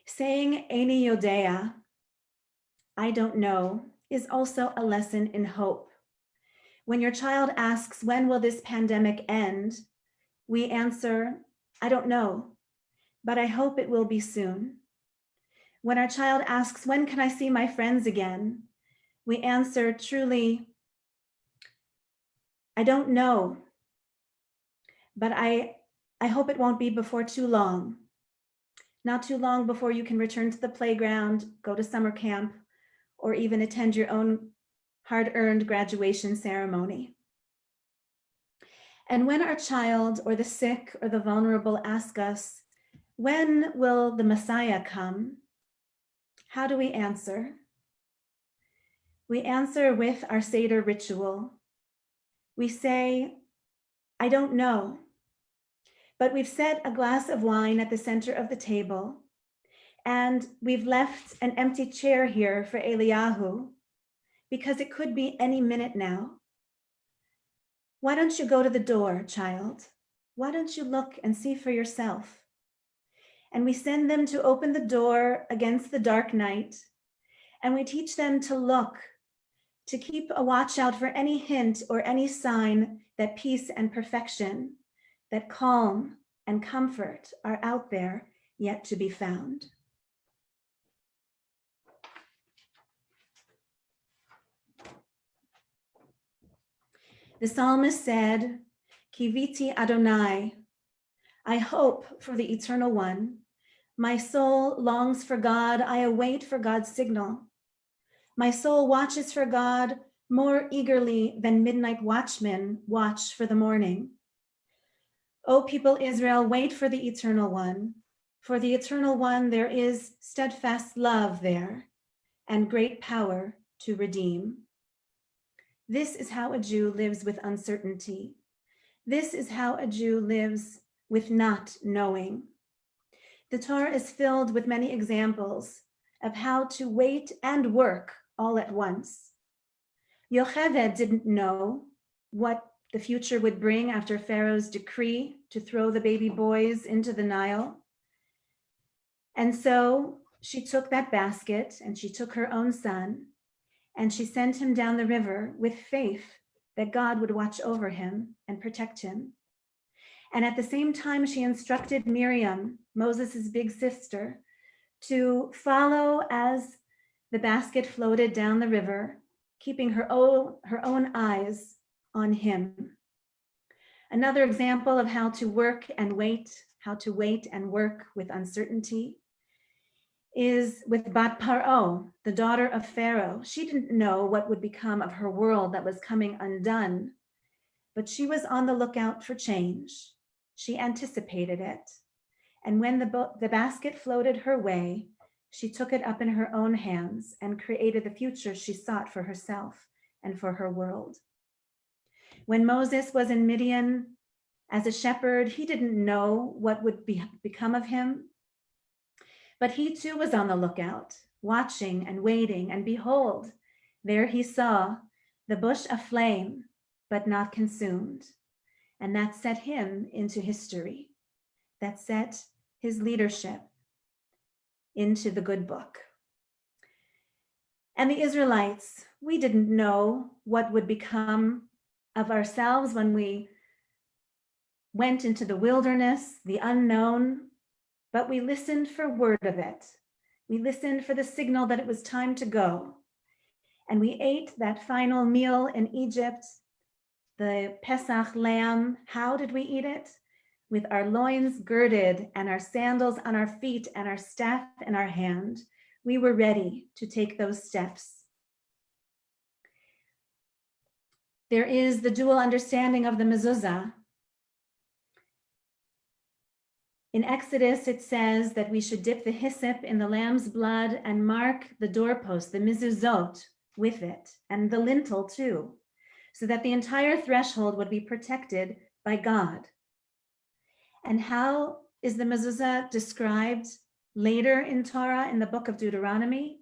Saying Eini Yodea, I don't know, is also a lesson in hope. When your child asks, when will this pandemic end? We answer, I don't know, but I hope it will be soon. When our child asks, when can I see my friends again? We answer, truly, I don't know, but I hope it won't be before too long. Not too long before you can return to the playground, go to summer camp, or even attend your own hard-earned graduation ceremony. And when our child or the sick or the vulnerable ask us, when will the Messiah come? How do we answer? We answer with our Seder ritual. We say, I don't know, but we've set a glass of wine at the center of the table, and we've left an empty chair here for Eliyahu, because it could be any minute now. Why don't you go to the door, child? Why don't you look and see for yourself? And we send them to open the door against the dark night, and we teach them to look, to keep a watch out for any hint or any sign that peace and perfection, that calm and comfort are out there yet to be found. The psalmist said, Kiviti Adonai, I hope for the eternal one. My soul longs for God. I await for God's signal. My soul watches for God more eagerly than midnight watchmen watch for the morning. O people Israel, wait for the Eternal One. For the Eternal One, there is steadfast love there and great power to redeem. This is how a Jew lives with uncertainty. This is how a Jew lives with not knowing. The Torah is filled with many examples of how to wait and work all at once. Yocheved didn't know what the future would bring after Pharaoh's decree to throw the baby boys into the Nile. And so she took that basket and she took her own son and she sent him down the river with faith that God would watch over him and protect him. And at the same time, she instructed Miriam, Moses' big sister, to follow as the basket floated down the river, keeping her own eyes on him. Another example of how to work and wait, how to wait and work with uncertainty is with Bat Paro, the daughter of Pharaoh. She didn't know what would become of her world that was coming undone, but she was on the lookout for change. She anticipated it. And when the basket floated her way, she took it up in her own hands and created the future she sought for herself and for her world. When Moses was in Midian as a shepherd, he didn't know what would become of him, but he too was on the lookout, watching and waiting, and behold, there he saw the bush aflame, but not consumed. And that set him into history. That set his leadership into the good book. And the Israelites, we didn't know what would become of ourselves when we went into the wilderness, the unknown, but we listened for word of it. We listened for the signal that it was time to go. And we ate that final meal in Egypt, the Pesach lamb. How did we eat it? With our loins girded and our sandals on our feet and our staff in our hand. We were ready to take those steps. There is the dual understanding of the mezuzah. In Exodus, it says that we should dip the hyssop in the lamb's blood and mark the doorpost, the mezuzot, with it, and the lintel too, so that the entire threshold would be protected by God. And how is the mezuzah described later in Torah in the book of Deuteronomy?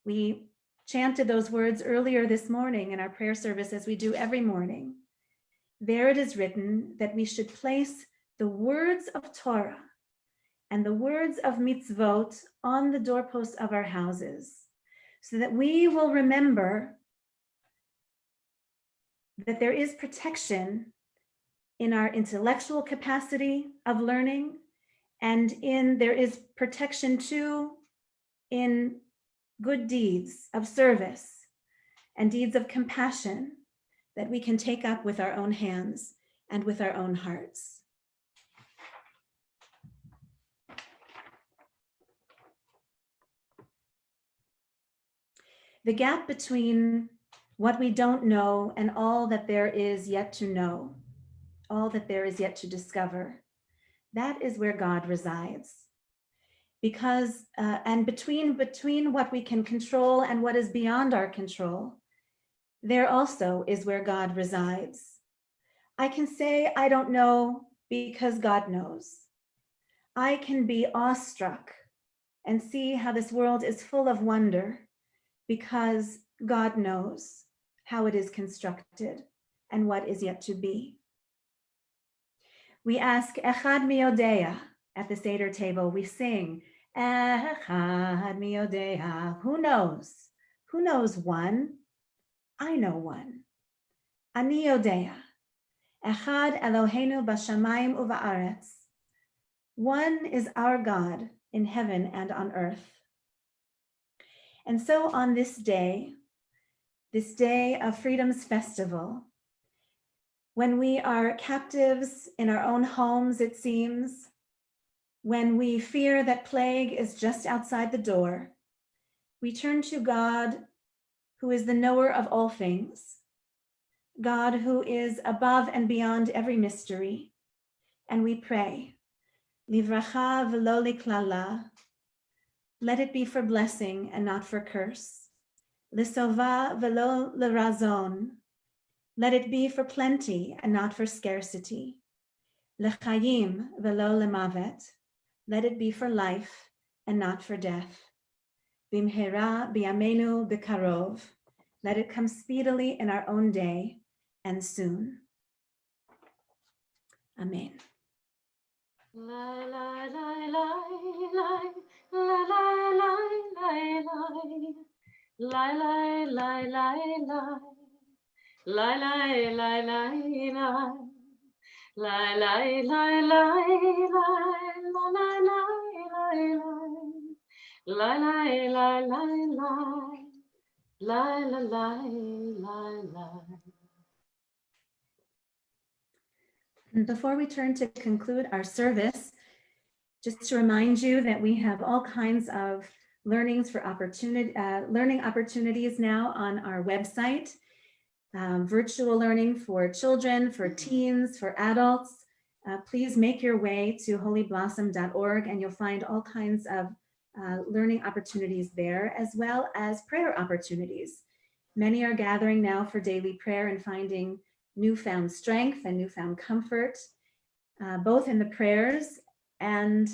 We chanted those words earlier this morning in our prayer service, as we do every morning. There it is written that we should place the words of Torah and the words of mitzvot on the doorposts of our houses, so that we will remember that there is protection in our intellectual capacity of learning, and there is protection too in good deeds of service and deeds of compassion that we can take up with our own hands and with our own hearts. The gap between what we don't know and all that there is yet to know, all that there is yet to discover, that is where God resides. Because, and between what we can control and what is beyond our control, there also is where God resides. I can say I don't know because God knows. I can be awestruck and see how this world is full of wonder because God knows how it is constructed and what is yet to be. We ask Echad mi yodea at the Seder table. We sing Echad mi yodea. Who knows? Who knows one? I know one. Ani yodea. Echad Eloheinu b'shamayim uva'aretz. One is our God in heaven and on earth. And so on this day of Freedom's Festival, when we are captives in our own homes, it seems, when we fear that plague is just outside the door, we turn to God, who is the knower of all things, God who is above and beyond every mystery. And we pray, Livracha v'lo liklala, let it be for blessing and not for curse. Lisova v'lo l'razon, let it be for plenty and not for scarcity. L'chayim v'lo l'mavet, let it be for life and not for death. Bimhera biyamenu b'karov, let it come speedily in our own day and soon. Amen. La la la la la la la la la la la la la la la la la la la La la la la la la la la la. And before we turn to conclude our service, just to remind you that we have all kinds of learning opportunities now on our website. Virtual learning for children, for teens, for adults. Please make your way to holyblossom.org and you'll find all kinds of learning opportunities there, as well as prayer opportunities. Many are gathering now for daily prayer and finding newfound strength and newfound comfort, both in the prayers and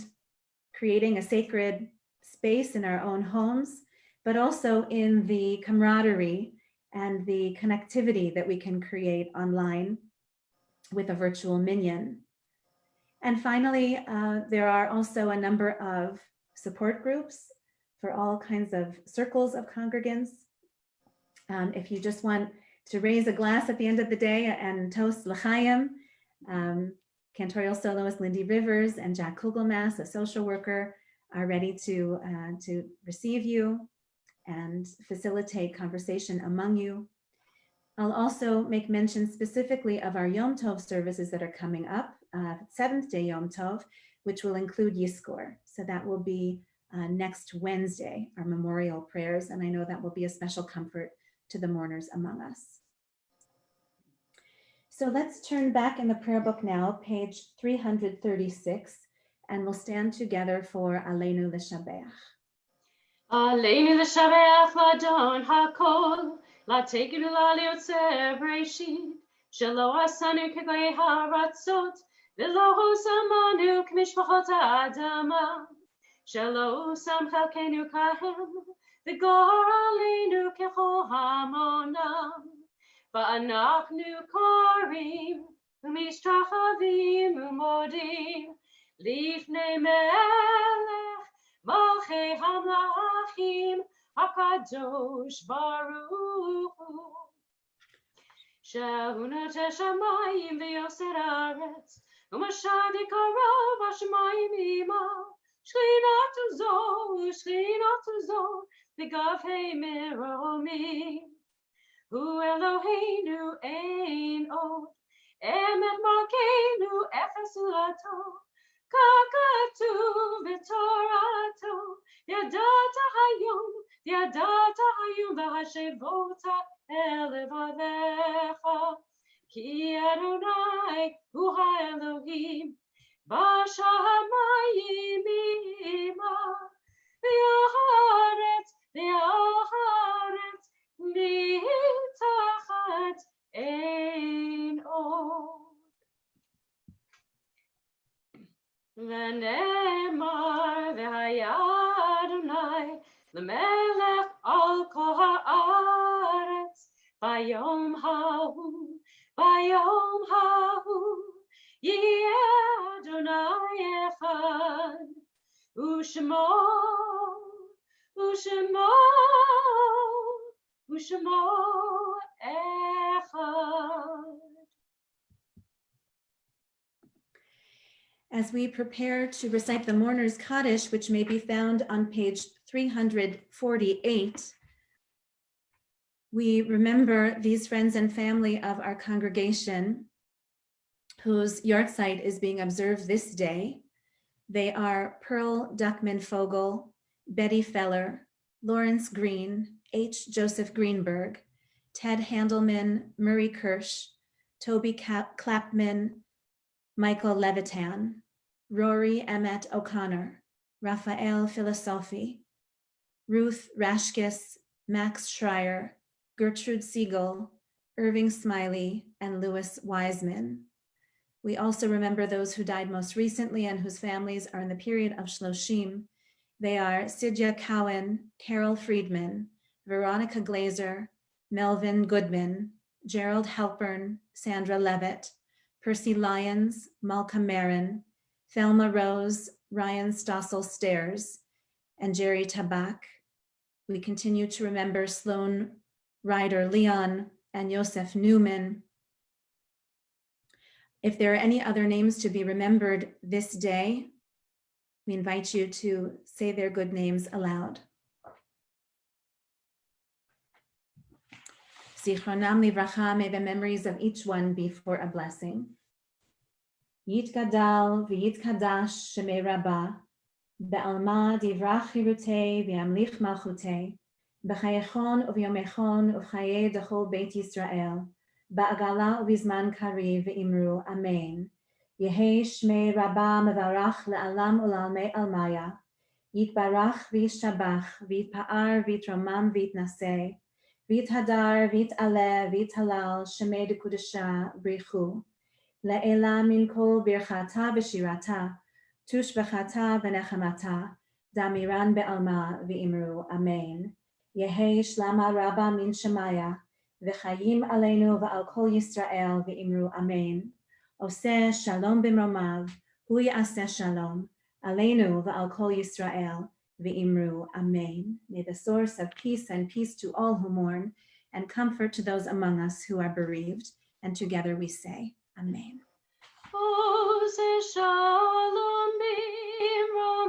creating a sacred space in our own homes, but also in the camaraderie and the connectivity that we can create online with a virtual minyan. And finally, there are also a number of support groups for all kinds of circles of congregants. If you just want to raise a glass at the end of the day and toast l'chaim, cantorial soloist Lindy Rivers and Jack Kugelmass, a social worker, are ready to receive you and facilitate conversation among you. I'll also make mention specifically of our Yom Tov services that are coming up, 7th day Yom Tov, which will include Yizkor. So that will be next Wednesday, our memorial prayers, and I know that will be a special comfort to the mourners among us. So let's turn back in the prayer book now, page 336, and we'll stand together for Aleinu L'Shabeach. Aleinu l'shabeach l'adon hakol, l'tekenu l'yotzer b'reishit, shelo asanu k'goy haratzot, v'lo samanu k'mishpachot ha'adama, shelo sam chalkenu kahem, v'gor aleinu k'chol hamonam, v'anachnu korim, u'mishtrachavim u'modim, lifnei melech, Malchei Hamlachim HaKadosh Baruch Hu Shehu Noteh Shamayim V'Yoser Haaretz U'Mashadik Harav HaShamayim Ima Shchinatu Zo V'Gavhei Meromim Hu Eloheinu Ein Od Emet Malkeinu Efes Ulato Kakatu v'torato, yadata hayom v'hashevota elevavecha, ki Adonai hu ha'Elohim, b'shamayim ima, v'yaharetz mitachat ein od. V'nemar v'haya Adonai l'melech al kol ha'aretz bayom hahu yeh Adonai echad u'shemo echad. As we prepare to recite the Mourner's Kaddish, which may be found on page 348, we remember these friends and family of our congregation whose yahrzeit is being observed this day. They are Pearl Duckman Fogel, Betty Feller, Lawrence Green, H. Joseph Greenberg, Ted Handelman, Murray Kirsch, Toby Clapman, Michael Levitan, Rory Emmett O'Connor, Raphael Philosophy, Ruth Rashkis, Max Schreier, Gertrude Siegel, Irving Smiley, and Louis Wiseman. We also remember those who died most recently and whose families are in the period of Shloshim. They are Sidya Cowan, Carol Friedman, Veronica Glazer, Melvin Goodman, Gerald Halpern, Sandra Levitt, Percy Lyons, Malcolm Marin, Thelma Rose, Ryan Stossel Stairs, and Jerry Tabak. We continue to remember Sloan Ryder Leon and Yosef Newman. If there are any other names to be remembered this day, we invite you to say their good names aloud. Zichronam livracha, may the memories of each one be for a blessing. Yitgadal v'yitkadash shemei rabbah, be'alma divrach hirutei v'yamlich malchutei, b'chayechon u'v'yomechon u'v'chayei dechol Beit Yisrael, ba'agala u'v'zman kariv v'imru, amen. Yehei shmei rabbah mevarach le'alam u'lalmei almaya, yitbarach v'yishabach, v'yitpa'ar v'yitromam v'yitnaseh, v'yithadar v'yit'aleh v'yithalal shemei dekudesha brichu. Le'ela min kol birchata v'shirata, tushbechata v'nechamata, damiran be'alma v'imru, amen. Yehei shlama rabba min shemaya, v'chayim aleinu v'al kol Yisrael v'imru, amen. Oseh shalom b'mromav, hu ya'aseh shalom, aleinu v'al kol Yisrael v'imru, amen. May the source of peace and peace to all who mourn, and comfort to those among us who are bereaved. And together we say, amen. Oseh shalom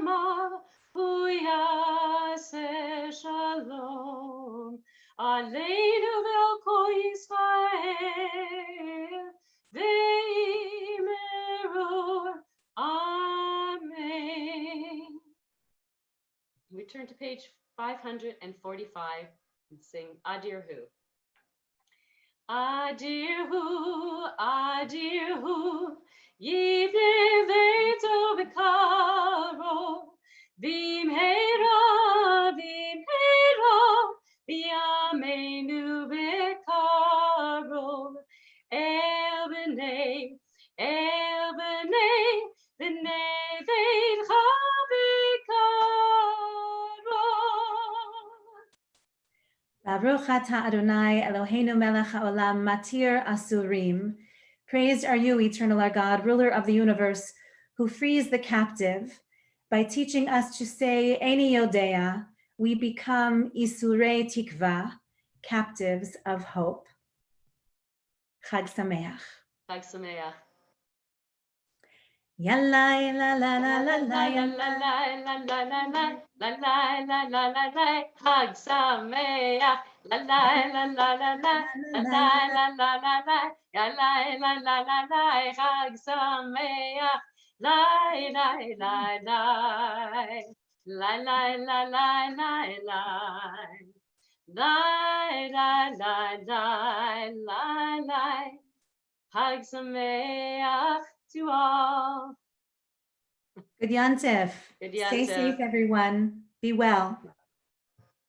b'mromav, hu ya'aseh shalom, aleinu ve'al kol Yisrael ve'imru, amen. We turn to page 545 and sing Adir Hu. Adir Hu, Adir Hu, Yivne Veto Bekaro, Vimhera, Vimhera, V'yameinu Bekaro, El B'nei, B'nei Veitcha Bekaro. Baruch atah Adonai Eloheinu melech haolam matir asurim. Praised are you, eternal our God, ruler of the universe, who frees the captive. By teaching us to say Eini Yodea, we become isurei tikva, captives of hope. Chag Sameach. Chag Sameach. Yalla la la la la la Chag Sameach. La la la la la la la la la la la la Chag Sameach. La la la la la la la la la la la Chag Sameach to all. Good Yontif. Good Stay Yontif. safe, everyone. Be well.